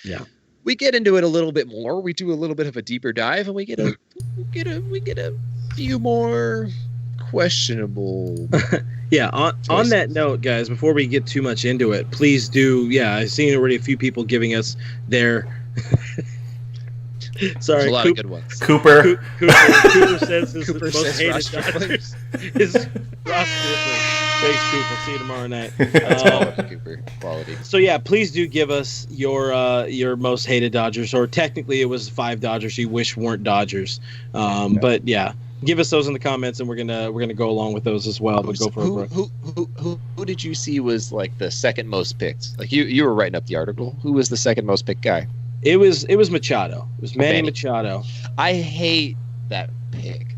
Yeah. We get into it a little bit more. We do a little bit of a deeper dive, and we get a few more questionable. Yeah, on that note, guys, before we get too much into it, please do. Yeah, I've seen already a few people giving us their. Sorry, There's a lot of good ones. Cooper. Cooper says his Cooper most says hated Ross Dodgers is Ross Stripling. Thanks, Cooper. See you tomorrow night. Quality, Cooper. Quality. So yeah, please do give us your most hated Dodgers, or technically it was 5 Dodgers you wish weren't Dodgers. But yeah, give us those in the comments, and we're gonna go along with those as well. But go for it. Who did you see was like the second most picked? Like you were writing up the article. Who was the second most picked guy? It was Machado. It was Manny Machado. I hate that pick.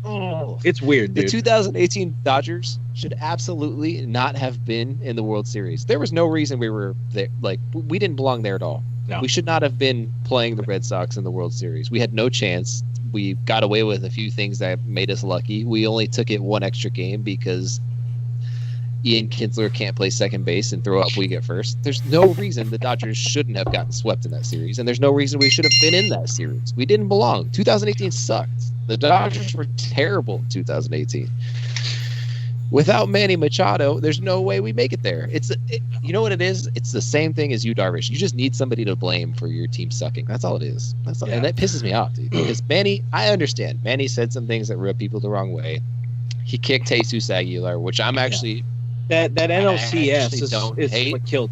It's weird, dude. The 2018 Dodgers should absolutely not have been in the World Series. There was no reason we were there. Like, we didn't belong there at all. No. We should not have been playing the Red Sox in the World Series. We had no chance. We got away with a few things that made us lucky. We only took it one extra game because Ian Kinsler can't play second base and throw up we get first. There's no reason the Dodgers shouldn't have gotten swept in that series, and there's no reason we should have been in that series. We didn't belong. 2018 sucked. The Dodgers were terrible in 2018. Without Manny Machado, there's no way we make it there. You know what it is? It's the same thing as you, Darvish. You just need somebody to blame for your team sucking. That's all it is. That's all, and that pisses me off, dude. Because Manny, I understand. Manny said some things that rubbed people the wrong way. He kicked Jesus Aguilar, which I'm actually... That NLCS is hate, what killed.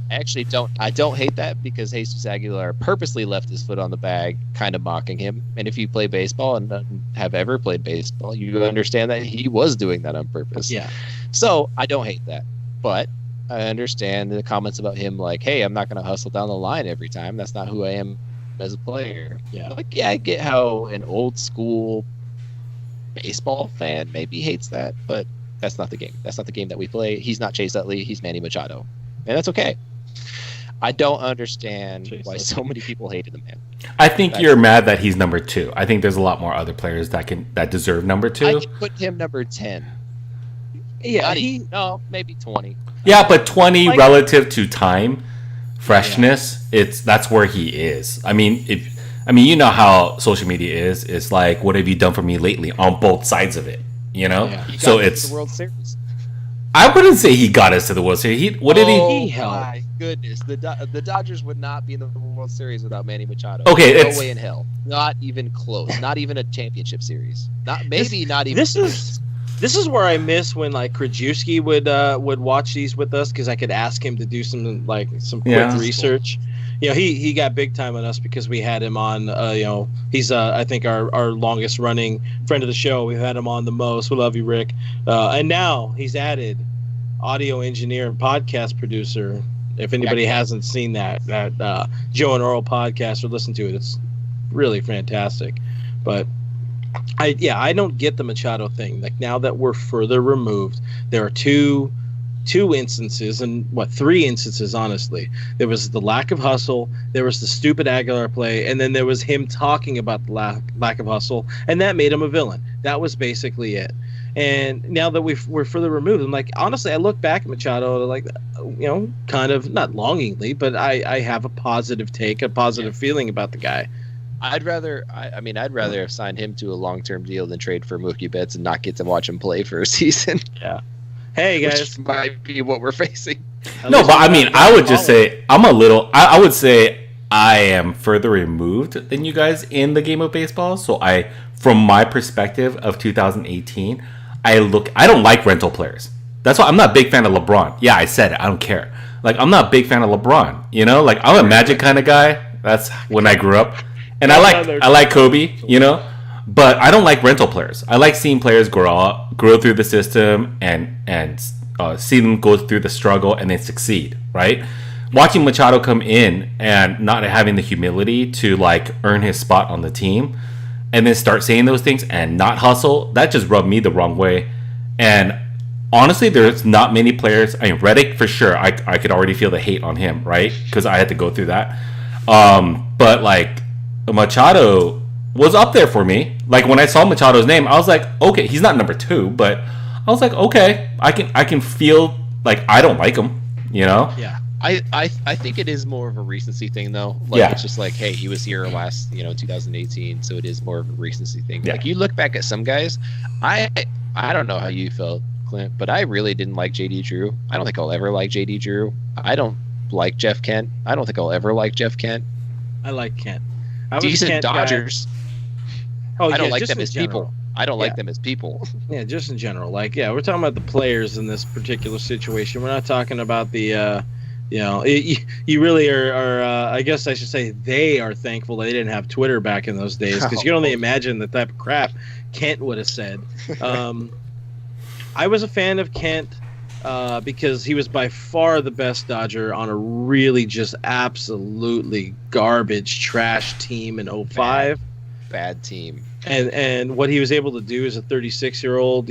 I don't hate that because Jesus Aguilar purposely left his foot on the bag, kind of mocking him. And if you play baseball and have ever played baseball, you understand that he was doing that on purpose. Yeah. So I don't hate that, but I understand the comments about him, like, "Hey, I'm not going to hustle down the line every time. That's not who I am as a player." Yeah. Like, yeah, I get how an old school baseball fan maybe hates that, but that's not the game. That's not the game that we play. He's not Chase Utley. He's Manny Machado. And that's okay. I don't understand why so many people hated him, man. I think you're mad that he's number 2. I think there's a lot more other players that deserve number 2. I could put him number 10. Yeah, maybe 20. Yeah, but 20 relative to time, freshness, that's where he is. I mean, you know how social media is. It's like, what have you done for me lately on both sides of it? You know, so it's the World Series. I wouldn't say he got us to the World Series. He help? My goodness, the Dodgers would not be in the World Series without Manny Machado. Okay, no way in hell. Not even close. Not even a championship series. Not even. This is where I miss when like Krajewski would watch these with us because I could ask him to do some quick research. You know, he got big time on us because we had him on. He's I think our longest running friend of the show. We've had him on the most. We love you, Rick. And now he's added audio engineer and podcast producer. If anybody hasn't seen that Joe and Earl podcast or listened to it, it's really fantastic. But I don't get the Machado thing. Like, now that we're further removed, there are two instances, and 3 instances, honestly. There was the lack of hustle, there was the stupid Aguilar play, and then there was him talking about the lack of hustle, and that made him a villain. That was basically it. And now that we're further removed, I'm like, honestly, I look back at Machado, like, kind of, not longingly, but I have a positive take, a positive feeling about the guy. I'd rather have signed him to a long-term deal than trade for Mookie Betts and not get to watch him play for a season. Yeah. Hey guys, which might be what we're facing. No, but I mean, I would just say I would say I am further removed than you guys in the game of baseball. So from my perspective of 2018, I don't like rental players. That's why I'm not a big fan of LeBron. Yeah, I said it. I don't care. Like, I'm not a big fan of LeBron. You know, like, I'm a Magic kind of guy. That's when I grew up, and I like Kobe. You know. But I don't like rental players. I like seeing players grow through the system and see them go through the struggle and then succeed, right? Watching Machado come in and not having the humility to like earn his spot on the team and then start saying those things and not hustle, that just rubbed me the wrong way. And honestly, there's not many players. I mean, Reddick for sure. I could already feel the hate on him, right? Because I had to go through that. But like Machado was up there for me. Like, when I saw Machado's name, I was like, okay, he's not number 2, but I was like, okay, I can feel like I don't like him, you know? Yeah. I think it is more of a recency thing though. Like, it's just like, hey, he was here last, 2018, so it is more of a recency thing. Yeah. Like, you look back at some guys, I don't know how you felt, Clint, but I really didn't like JD Drew. I don't think I'll ever like JD Drew. I don't like Jeff Kent. I don't think I'll ever like Jeff Kent. I like Kent. Decent Dodgers. Guy. I don't like them as people. I don't like them as people. Yeah, just in general. Like, we're talking about the players in this particular situation. We're not talking about the you really are I guess I should say they are thankful they didn't have Twitter back in those days, because you can only imagine the type of crap Kent would have said. I was a fan of Kent because he was by far the best Dodger on a really just absolutely garbage trash team in 05. Bad team. And what he was able to do as a 36-year-old,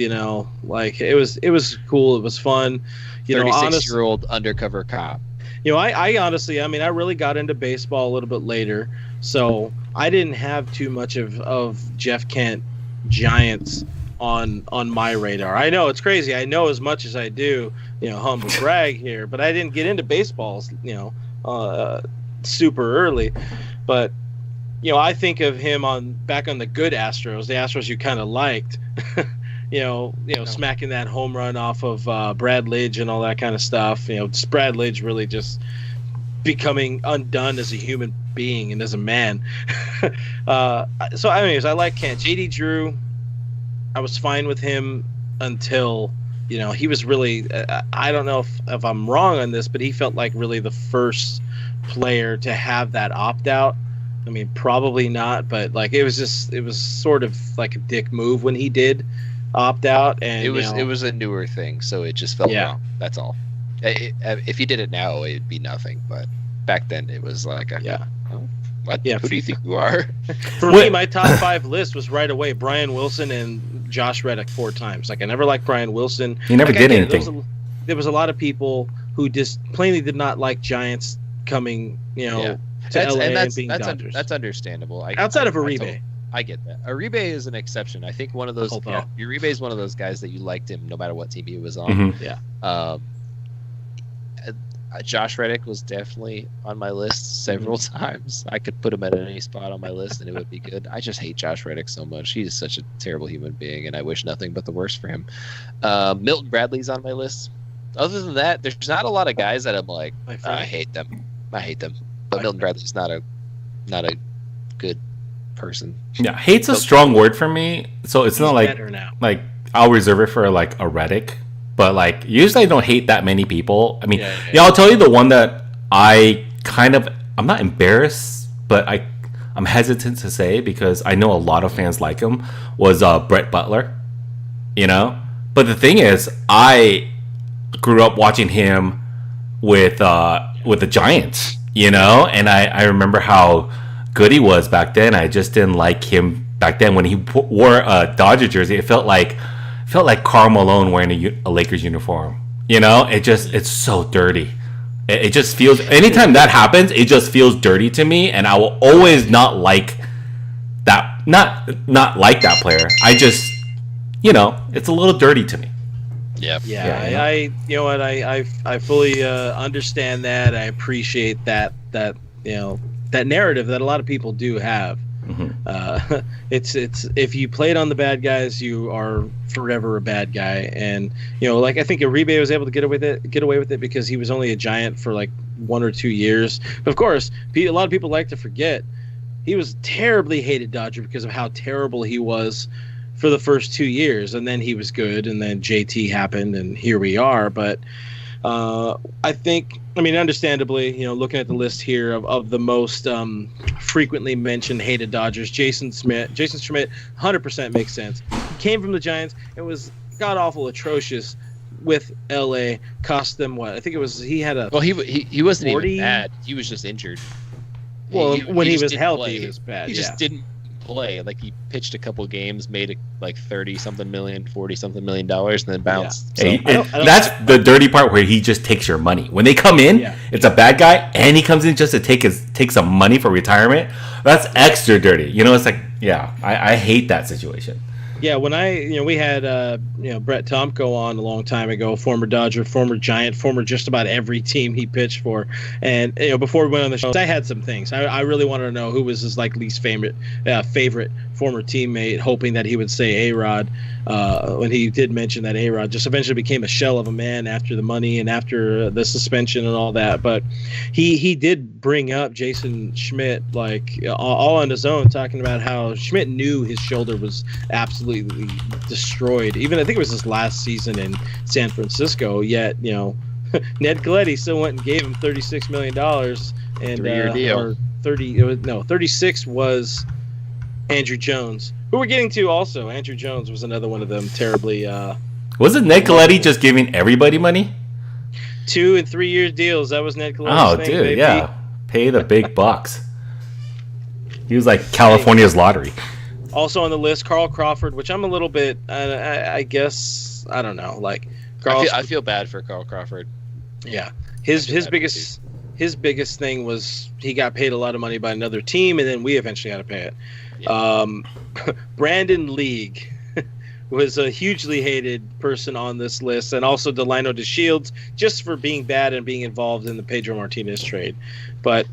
like it was cool. It was fun. 36-year-old undercover cop. I honestly, I really got into baseball a little bit later, so I didn't have too much of Jeff Kent Giants on my radar. I know it's crazy. I know as much as I do, humble brag here, but I didn't get into baseballs, super early. But I think of him back on the good Astros, the Astros you kind of liked. Smacking that home run off of Brad Lidge and all that kind of stuff. Brad Lidge really just becoming undone as a human being and as a man. So, anyways, I like Kent. JD Drew, I was fine with him until, he was really, I don't know if I'm wrong on this, but he felt like really the first player to have that opt-out. Probably not, but like it was sort of like a dick move when he did opt out, and it was a newer thing, so it just felt wrong. That's all. If you did it now, it'd be nothing, but back then it was like what? Yeah, who do you think you are? For me, my top 5 list was right away Brian Wilson and Josh Reddick 4 times. Like I never liked Brian Wilson. He never did anything. There was a lot of people who just plainly did not like Giants coming, to LA and being Dodgers. That's understandable. Outside of Uribe. I get that. Uribe is an exception. I think one of those. Uribe is one of those guys that you liked him no matter what team he was on. Mm-hmm. Yeah. Josh Reddick was definitely on my list several times. I could put him at any spot on my list and it would be good. I just hate Josh Reddick so much. He's such a terrible human being, and I wish nothing but the worst for him. Milton Bradley's on my list. Other than that, there's not a lot of guys that I'm like, I hate them. But Milton Bradley's not a good person. Yeah, hate's a strong word for me. So it's not like I'll reserve it for like a Reddick, but like usually I don't hate that many people. I'll tell you the one that I'm not embarrassed, but I'm hesitant to say because I know a lot of fans like him, was Brett Butler. But the thing is, I grew up watching him with the Giants, and I remember how good he was back then. I just didn't like him back then when he wore a Dodger jersey. It felt like Karl Malone wearing a Lakers uniform. It's so dirty. It just feels, anytime that happens, it just feels dirty to me, and I will always not like that. Not like that player. I just, it's a little dirty to me. I fully understand that. I appreciate that narrative that a lot of people do have. Mm-hmm. It's if you played on the bad guys, you are forever a bad guy. And like I think Uribe was able to get away with it because he was only a Giant for like 1 or 2 years. But of course, a lot of people like to forget he was terribly hated Dodger because of how terrible he was for the first 2 years, and then he was good, and then JT happened, and here we are. But I think, understandably, looking at the list here of the most frequently mentioned hated Dodgers, Jason Schmidt, 100% makes sense. He came from the Giants. It was god-awful, atrocious with LA. Cost them what? I think it was, he had a... Well, he wasn't even bad. He was just injured. Well, when he was healthy, he was bad. He just didn't play. Like, he pitched a couple games, made like 30-something million, $40-something million, and then bounced. Yeah. So, that's the dirty part where he just takes your money. When they come in, it's a bad guy, and he comes in just to take some money for retirement. That's extra dirty. It's like, I hate that situation. Yeah, when we had Brett Tomko on a long time ago, former Dodger, former Giant, former just about every team he pitched for, and before we went on the show, I had some things. I really wanted to know who was his least favorite former teammate, hoping that he would say A-Rod. When he did mention that A-Rod just eventually became a shell of a man after the money and after the suspension and all that. But he did bring up Jason Schmidt all on his own, talking about how Schmidt knew his shoulder was absolutely destroyed. Even I think it was his last season in San Francisco. Yet Ned Colletti still went and gave him $36 million, and 3-year deal. Or 36 was Andrew Jones, who we're getting to also. Andrew Jones was another one of them terribly. Wasn't Ned Colletti just giving everybody money? 2 and 3 year deals. That was Ned Colletti's Oh, thing, dude, baby. yeah. Pay the big bucks. He was like California's lottery. Also on the list, Carl Crawford, which I'm a little bit, I guess, I don't know. Like, I feel bad for Carl Crawford. Yeah, his biggest thing was he got paid a lot of money by another team, and then we eventually had to pay it. Yeah. Brandon League was a hugely hated person on this list, and also Delino DeShields just for being bad and being involved in the Pedro Martinez trade. But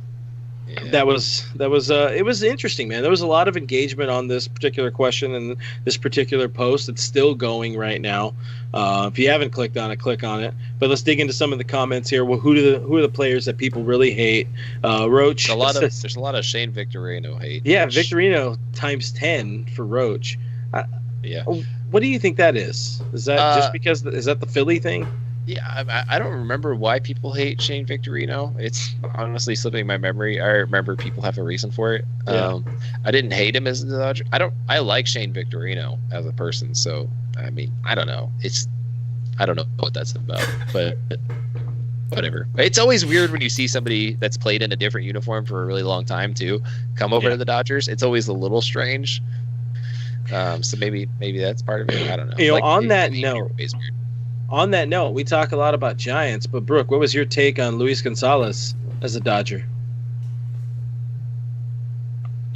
that was it was interesting, man. There was a lot of engagement on this particular question and this particular post. It's still going right now. If you haven't clicked on it, click on it. But let's dig into some of the comments here. Well, who are the players that people really hate? Roach. There's a lot of Shane Victorino hate. Yeah, Victorino times 10 for Roach. Yeah. What do you think that is? Is that just because is that the Philly thing? Yeah, I don't remember why people hate Shane Victorino. It's honestly slipping my memory. I remember people have a reason for it. Yeah. I didn't hate him as a Dodger. I like Shane Victorino as a person. So I mean, I don't know. I don't know what that's about, but whatever. It's always weird when you see somebody that's played in a different uniform for a really long time too come over to the Dodgers. It's always a little strange. So maybe that's part of it. I don't know. You know, on that note, we talk a lot about Giants, but Brooke, what was your take on Luis Gonzalez as a Dodger?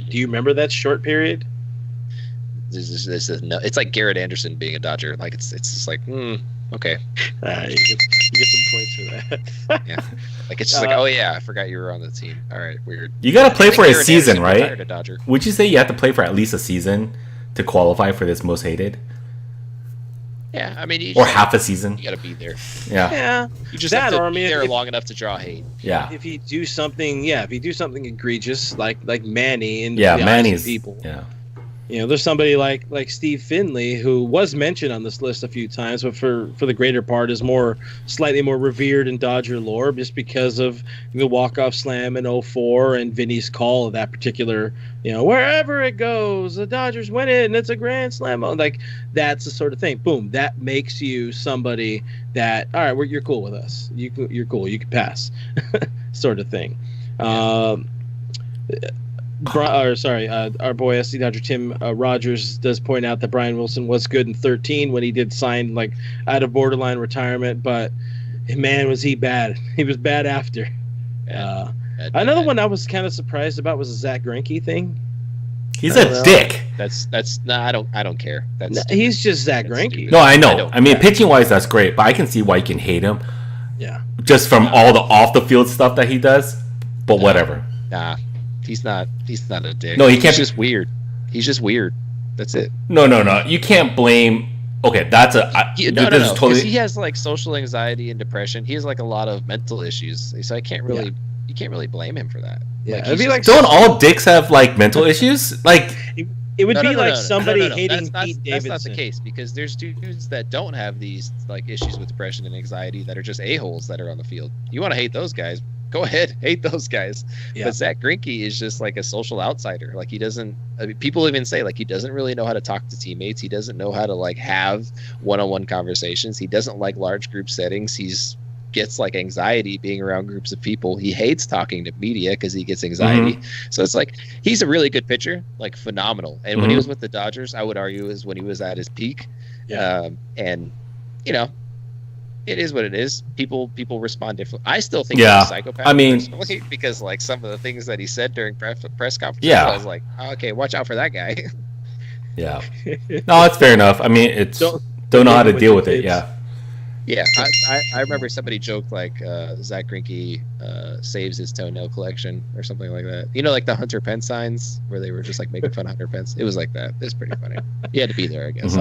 Do you remember that short period? This is no. It's like Garrett Anderson being a Dodger. Like it's just like okay. You get some points for that. Yeah, like it's just like, oh yeah, I forgot you were on the team. All right, weird. You got to play for a season, right? A Dodger. Would you say you have to play for at least a season to qualify for this most hated? Yeah, I mean, or half a season. You got to be there. Yeah. You just have to be there long enough to draw hate. Yeah. If you do something, egregious like Manny and Manny's people. Yeah. You know, there's somebody like Steve Finley who was mentioned on this list a few times, but for the greater part is slightly more revered in Dodger lore just because of the walk-off slam in 04 and Vinny's call of that particular, wherever it goes, the Dodgers win it and it's a grand slam. Like, that's the sort of thing. Boom, that makes you somebody that, all right, you're cool with us. You're cool. You can pass, sort of thing. Our boy SC Dodger Tim Rogers does point out that Brian Wilson was good in 13 when he did sign like out of borderline retirement, but man, was he bad. He was bad after. Another one I was kind of surprised about was the Zach Greinke thing. He's a dick. I don't care. He's just Zach Greinke. No, I know. I mean, pitching wise, that's great, but I can see why you can hate him. Yeah. Just from all the off the field stuff that he does, but whatever. Nah. He's not a dick. No, he can't. He's just weird. He's just weird. That's it. No. You can't blame. Okay, that's no. Totally... He has like social anxiety and depression. He has like a lot of mental issues. So I can't really. You can't really blame him for that. Yeah. Don't all dicks have like mental issues? Like it would be like somebody hating Pete Davidson. That's not the case because there's dudes that don't have these like issues with depression and anxiety that are just a-holes that are on the field. You want to hate those guys? Go ahead, hate those guys. Yeah. But Zach Greinke is just like a social outsider. Like he doesn't. I mean, people even say like he doesn't really know how to talk to teammates. He doesn't know how to like have one-on-one conversations. He doesn't like large group settings. Gets like anxiety being around groups of people. He hates talking to media because he gets anxiety. Mm-hmm. So it's like he's a really good pitcher, like phenomenal. And when he was with the Dodgers, I would argue is when he was at his peak. Yeah. And it is what it is. People respond differently. I still think he's a psychopath. I mean, because like some of the things that he said during press conferences, I was like, okay, watch out for that guy. Yeah. No, it's fair enough. I mean, it's don't know how to deal with it. Yeah. Yeah, I remember somebody joked like Zach Greinke saves his toenail collection or something like that. Like the Hunter Pence signs where they were just like making fun of Hunter Pence. It was like that. It's pretty funny. You had to be there, I guess.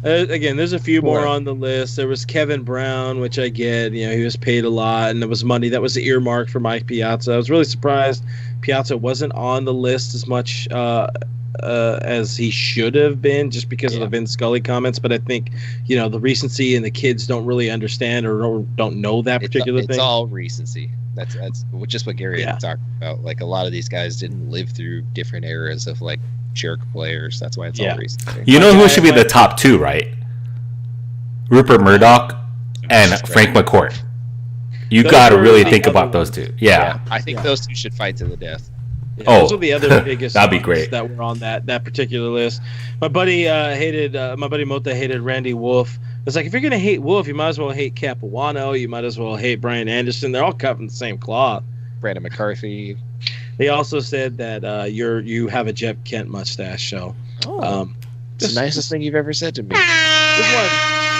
Again, there's a few more on the list. There was Kevin Brown, which I get. You know, he was paid a lot, and there was money that was earmarked for Mike Piazza. I was really surprised Piazza wasn't on the list as much as he should have been, just because of the Vin Scully comments. But I think, you know, the recency and the kids don't really understand or don't know that particular thing. It's all recency. That's just what Gary had talked about. Like, a lot of these guys didn't live through different eras of like jerk players. That's why it's all recency. You know who should be the top two, right? Rupert Murdoch and Frank McCourt. You got to really think about those two. Yeah. I think those two should fight to the death. Yeah, those are the other biggest. That'd be great. That were on that particular list. My buddy Mota hated Randy Wolf. It's like, if you're gonna hate Wolf, you might as well hate Capuano. You might as well hate Brian Anderson. They're all cut from the same cloth. Brandon McCarthy. He also said that you have a Jeff Kent mustache. So, it's the nicest thing you've ever said to me. Just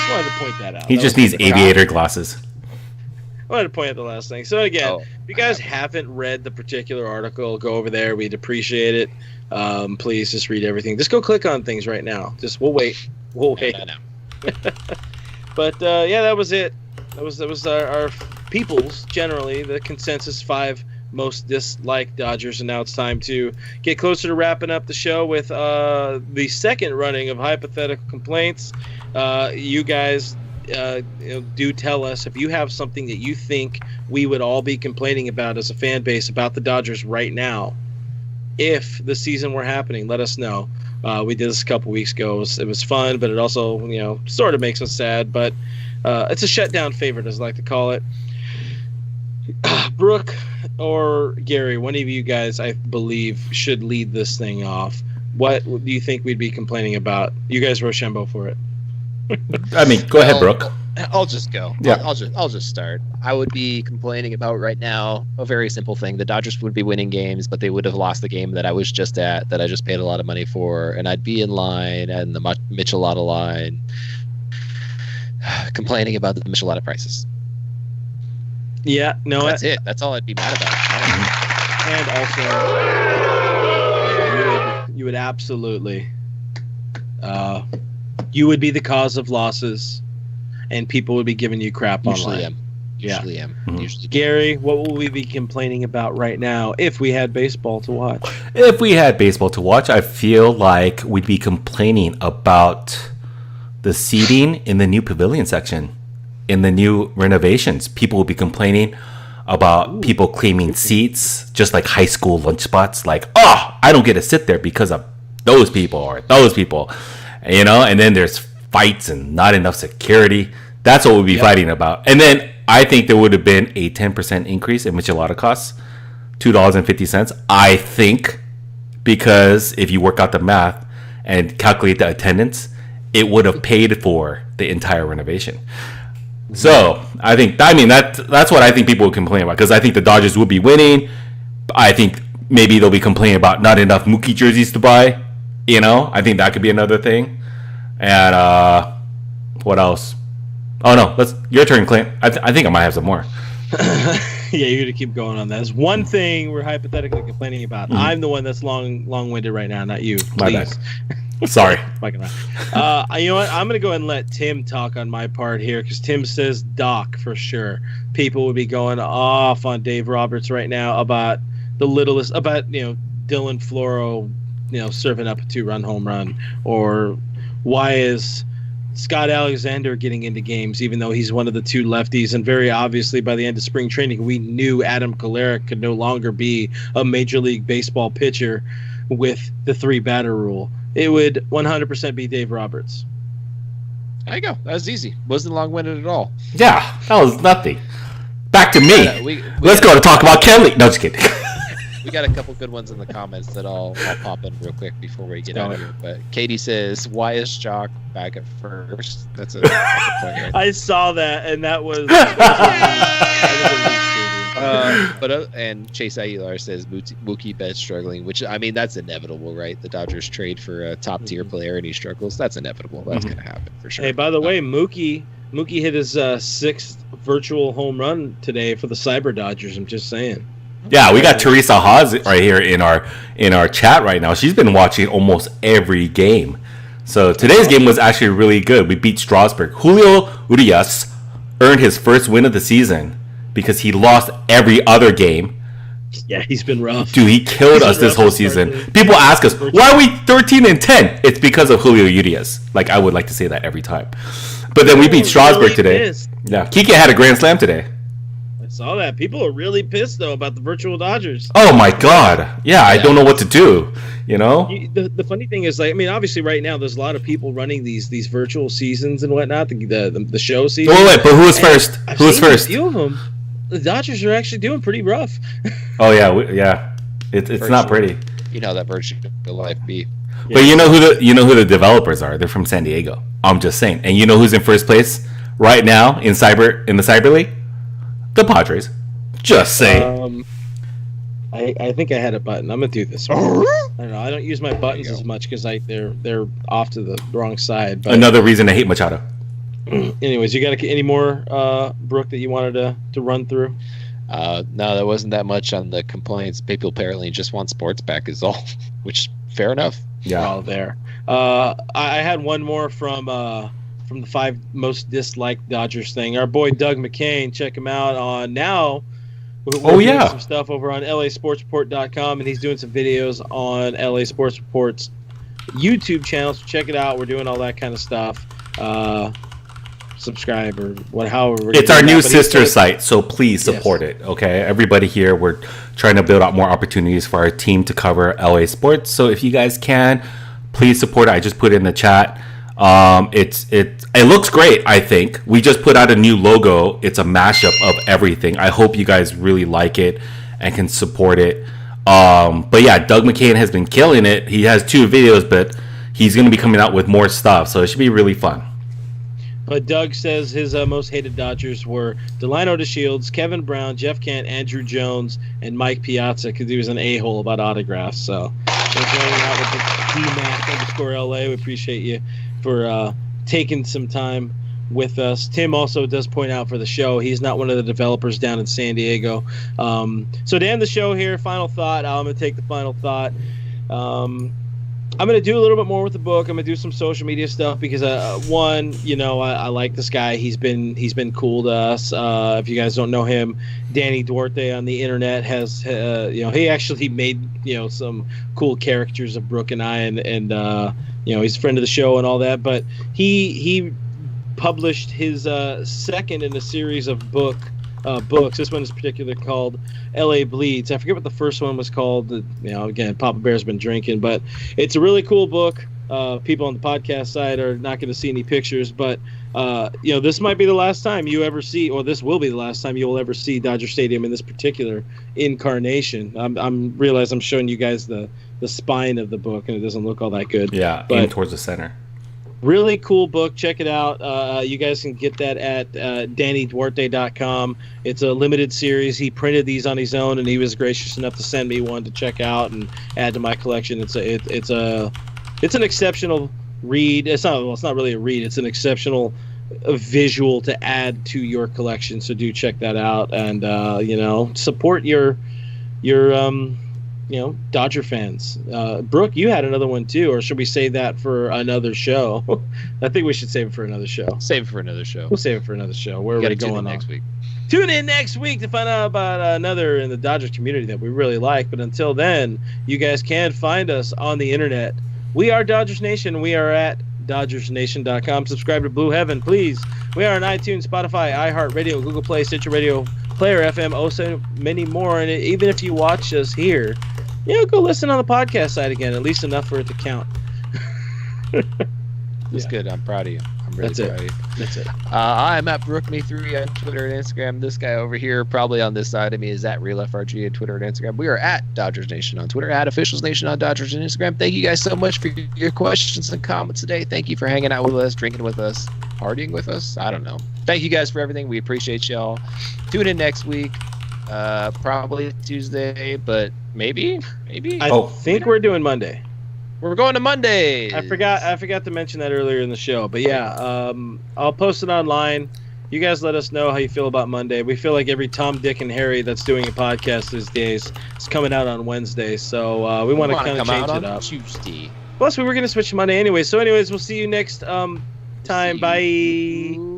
wanted to point that out. He just needs aviator glasses. I wanted to point out the last thing. So again, if you guys haven't read the particular article, go over there. We'd appreciate it. Please just read everything. Just go click on things right now. We'll wait. We'll wait. No. But that was it. That was our people's, generally the consensus 5 most disliked Dodgers, and now it's time to get closer to wrapping up the show with the second running of hypothetical complaints. You guys do tell us if you have something that you think we would all be complaining about as a fan base about the Dodgers right now. If the season were happening, let us know. We did this a couple weeks ago. It was fun, but it also, sort of makes us sad. But it's a shutdown favorite, as I like to call it. Brooke or Gary, one of you guys, I believe, should lead this thing off. What do you think we'd be complaining about? You guys Rochambeau for it. I mean, go ahead, Brooke. I'll just go. Yeah. I'll just start. I would be complaining about right now a very simple thing. The Dodgers would be winning games, but they would have lost the game that I was just at, that I just paid a lot of money for, and I'd be in line and the Michelada line complaining about the Michelada prices. Yeah, no, that's it. That's all I'd be mad about. And also, you would absolutely, you would be the cause of losses, and people would be giving you crap online. Usually am. Gary, what will we be complaining about right now if we had baseball to watch? If we had baseball to watch, I feel like we'd be complaining about the seating in the new pavilion section, in the new renovations. People will be complaining about people claiming seats, just like high school lunch spots. Like, I don't get to sit there because of those people or those people, and then there's fights and not enough security. That's what we'll be fighting about. And then I think there would have been a 10% increase in Michelada costs, $2.50. I think, because if you work out the math and calculate the attendance, it would have paid for the entire renovation. So that's what I think people would complain about, because I think the Dodgers would be winning. I think maybe they'll be complaining about not enough Mookie jerseys to buy. I think that could be another thing. And what else? Oh no, your turn, Clint. I think I might have some more. Yeah, you're gonna keep going on that. There's one thing we're hypothetically complaining about. Mm-hmm. I'm the one that's long-winded right now, not you. Please. My bad. Sorry. You know what? I'm gonna go ahead and let Tim talk on my part here, because Tim says Doc for sure. People would be going off on Dave Roberts right now about Dylan Floro, serving up a 2-run home run, or why is Scott Alexander getting into games, even though he's one of the 2 lefties. And very obviously, by the end of spring training, we knew Adam Kolarek could no longer be a Major League Baseball pitcher with the 3-batter rule. It would 100% be Dave Roberts. There you go. That was easy. Wasn't long-winded at all. Yeah, that was nothing. Back to me. Let's go to talk about Kelly. No, just kidding. We got a couple good ones in the comments that I'll pop in real quick before we get out of here. But Katie says, "Why is Jock back at first?" That's a point right. I saw that, and that was. And Chase Aguilar says Mookie Betts struggling, which that's inevitable, right? The Dodgers trade for a top tier player and he struggles. That's inevitable. That's going to happen for sure. Hey, by the way, Mookie hit his 6th virtual home run today for the Cyber Dodgers. I'm just saying. Yeah, we got Teresa Haas right here in our chat right now. She's been watching almost every game. So today's game was actually really good. We beat Strasburg. Julio Urias earned his first win of the season because he lost every other game. Yeah, he's been rough. Dude, he killed us this whole season. People ask us, why are we 13-10? It's because of Julio Urias. Like, I would like to say that every time. But then we beat Strasburg today. Yeah, Kike had a grand slam today. I saw that. People are really pissed, though, about the virtual Dodgers. Oh, my God. Yeah, I don't know what to do, you know? The funny thing is, like, I mean, obviously right now there's a lot of people running these virtual seasons and whatnot, the show season. Wait, but who was first? Who was first? A few of them. The Dodgers are actually doing pretty rough. Oh yeah. It's not pretty. You know that virtual life be. But you know who the developers are? They're from San Diego. I'm just saying. And you know who's in first place right now in the Cyber League? The Padres. Just saying. I think I had a button. I'm gonna do this. I don't know. I don't use my buttons as much because they're off to the wrong side. But another reason I hate Machado. Anyways, you got any more, Brooke, that you wanted to run through? No, there wasn't that much on the complaints. People apparently just want sports back is all, which fair enough. Yeah. All there. I had one more from the 5 most disliked Dodgers thing. Our boy Doug McCain, check him out on now. We're doing some stuff over on LASportsReport.com, and he's doing some videos on LA Sports Report's YouTube channel. So check it out. We're doing all that kind of stuff. Subscribe or however. It's our new sister site, so please support it. Okay, everybody here, we're trying to build out more opportunities for our team to cover LA sports. So if you guys can, please support it. I just put it in the chat. It looks great. I think we just put out a new logo. It's a mashup of everything. I hope you guys really like it and can support it. But yeah, Doug McCain has been killing it. He has 2 videos, but he's going to be coming out with more stuff, so it should be really fun. But Doug says his most hated Dodgers were Delino DeShields, Kevin Brown, Jeff Kent, Andrew Jones, and Mike Piazza because he was an a-hole about autographs. So thanks for hanging out with the DMAC_LA. We appreciate you for taking some time with us. Tim also does point out for the show, he's not one of the developers down in San Diego. So to end the show here, final thought. I'm going to take the final thought. I'm going to do a little bit more with the book. I'm going to do some social media stuff because one, I like this guy. He's been cool to us. If you guys don't know him, Danny Duarte on the internet has he actually made some cool characters of Brooke and I, and he's a friend of the show and all that. But he published his second in a series of books. This one is particularly called LA Bleeds. I forget what the first one was called. Again, Papa Bear's been drinking, but it's a really cool book. People on the podcast side are not going to see any pictures, but this might be the last time you ever see, or this will be the last time you will ever see Dodger Stadium in this particular incarnation. I'm realize I'm showing you guys the spine of the book, and it doesn't look all that good. Yeah, but aim towards the center. Really cool book. Check it out. You guys can get that at DannyDuarte.com. It's a limited series. He printed these on his own, and he was gracious enough to send me one to check out and add to my collection. It's an exceptional read. It's not really a read. It's an exceptional visual to add to your collection. So do check that out, and support your Dodger fans. Brooke, you had another one too, or should we save that for another show? I think we should save it for another show. Save it for another show. We'll save it for another show. Where are we going next week? Tune in next week to find out about another in the Dodgers community that we really like. But until then, you guys can find us on the internet. We are Dodgers Nation. We are at DodgersNation.com. Subscribe to Blue Heaven, please. We are on iTunes, Spotify, iHeartRadio, Google Play, Stitcher Radio, Player FM, so many more. And even if you watch us here, go listen on the podcast side again, at least enough for it to count. It's good. I'm proud of you. I'm really proud of you. That's it. I'm at BrookMe3 on Twitter and Instagram. This guy over here, probably on this side of me, is at RealFRG on Twitter and Instagram. We are at Dodgers Nation on Twitter, at Officials Nation on Dodgers and Instagram. Thank you guys so much for your questions and comments today. Thank you for hanging out with us, drinking with us, partying with us. I don't know. Thank you guys for everything. We appreciate y'all. Tune in next week. Probably Tuesday, but maybe. I think we're doing Monday. We're going to Monday. I forgot to mention that earlier in the show, but yeah, I'll post it online. You guys let us know how you feel about Monday. We feel like every Tom, Dick, and Harry that's doing a podcast these days is coming out on Wednesday, so we want to kind of change it up. Tuesday. Plus, we were going to switch to Monday anyway. So, anyways, we'll see you next time. Bye.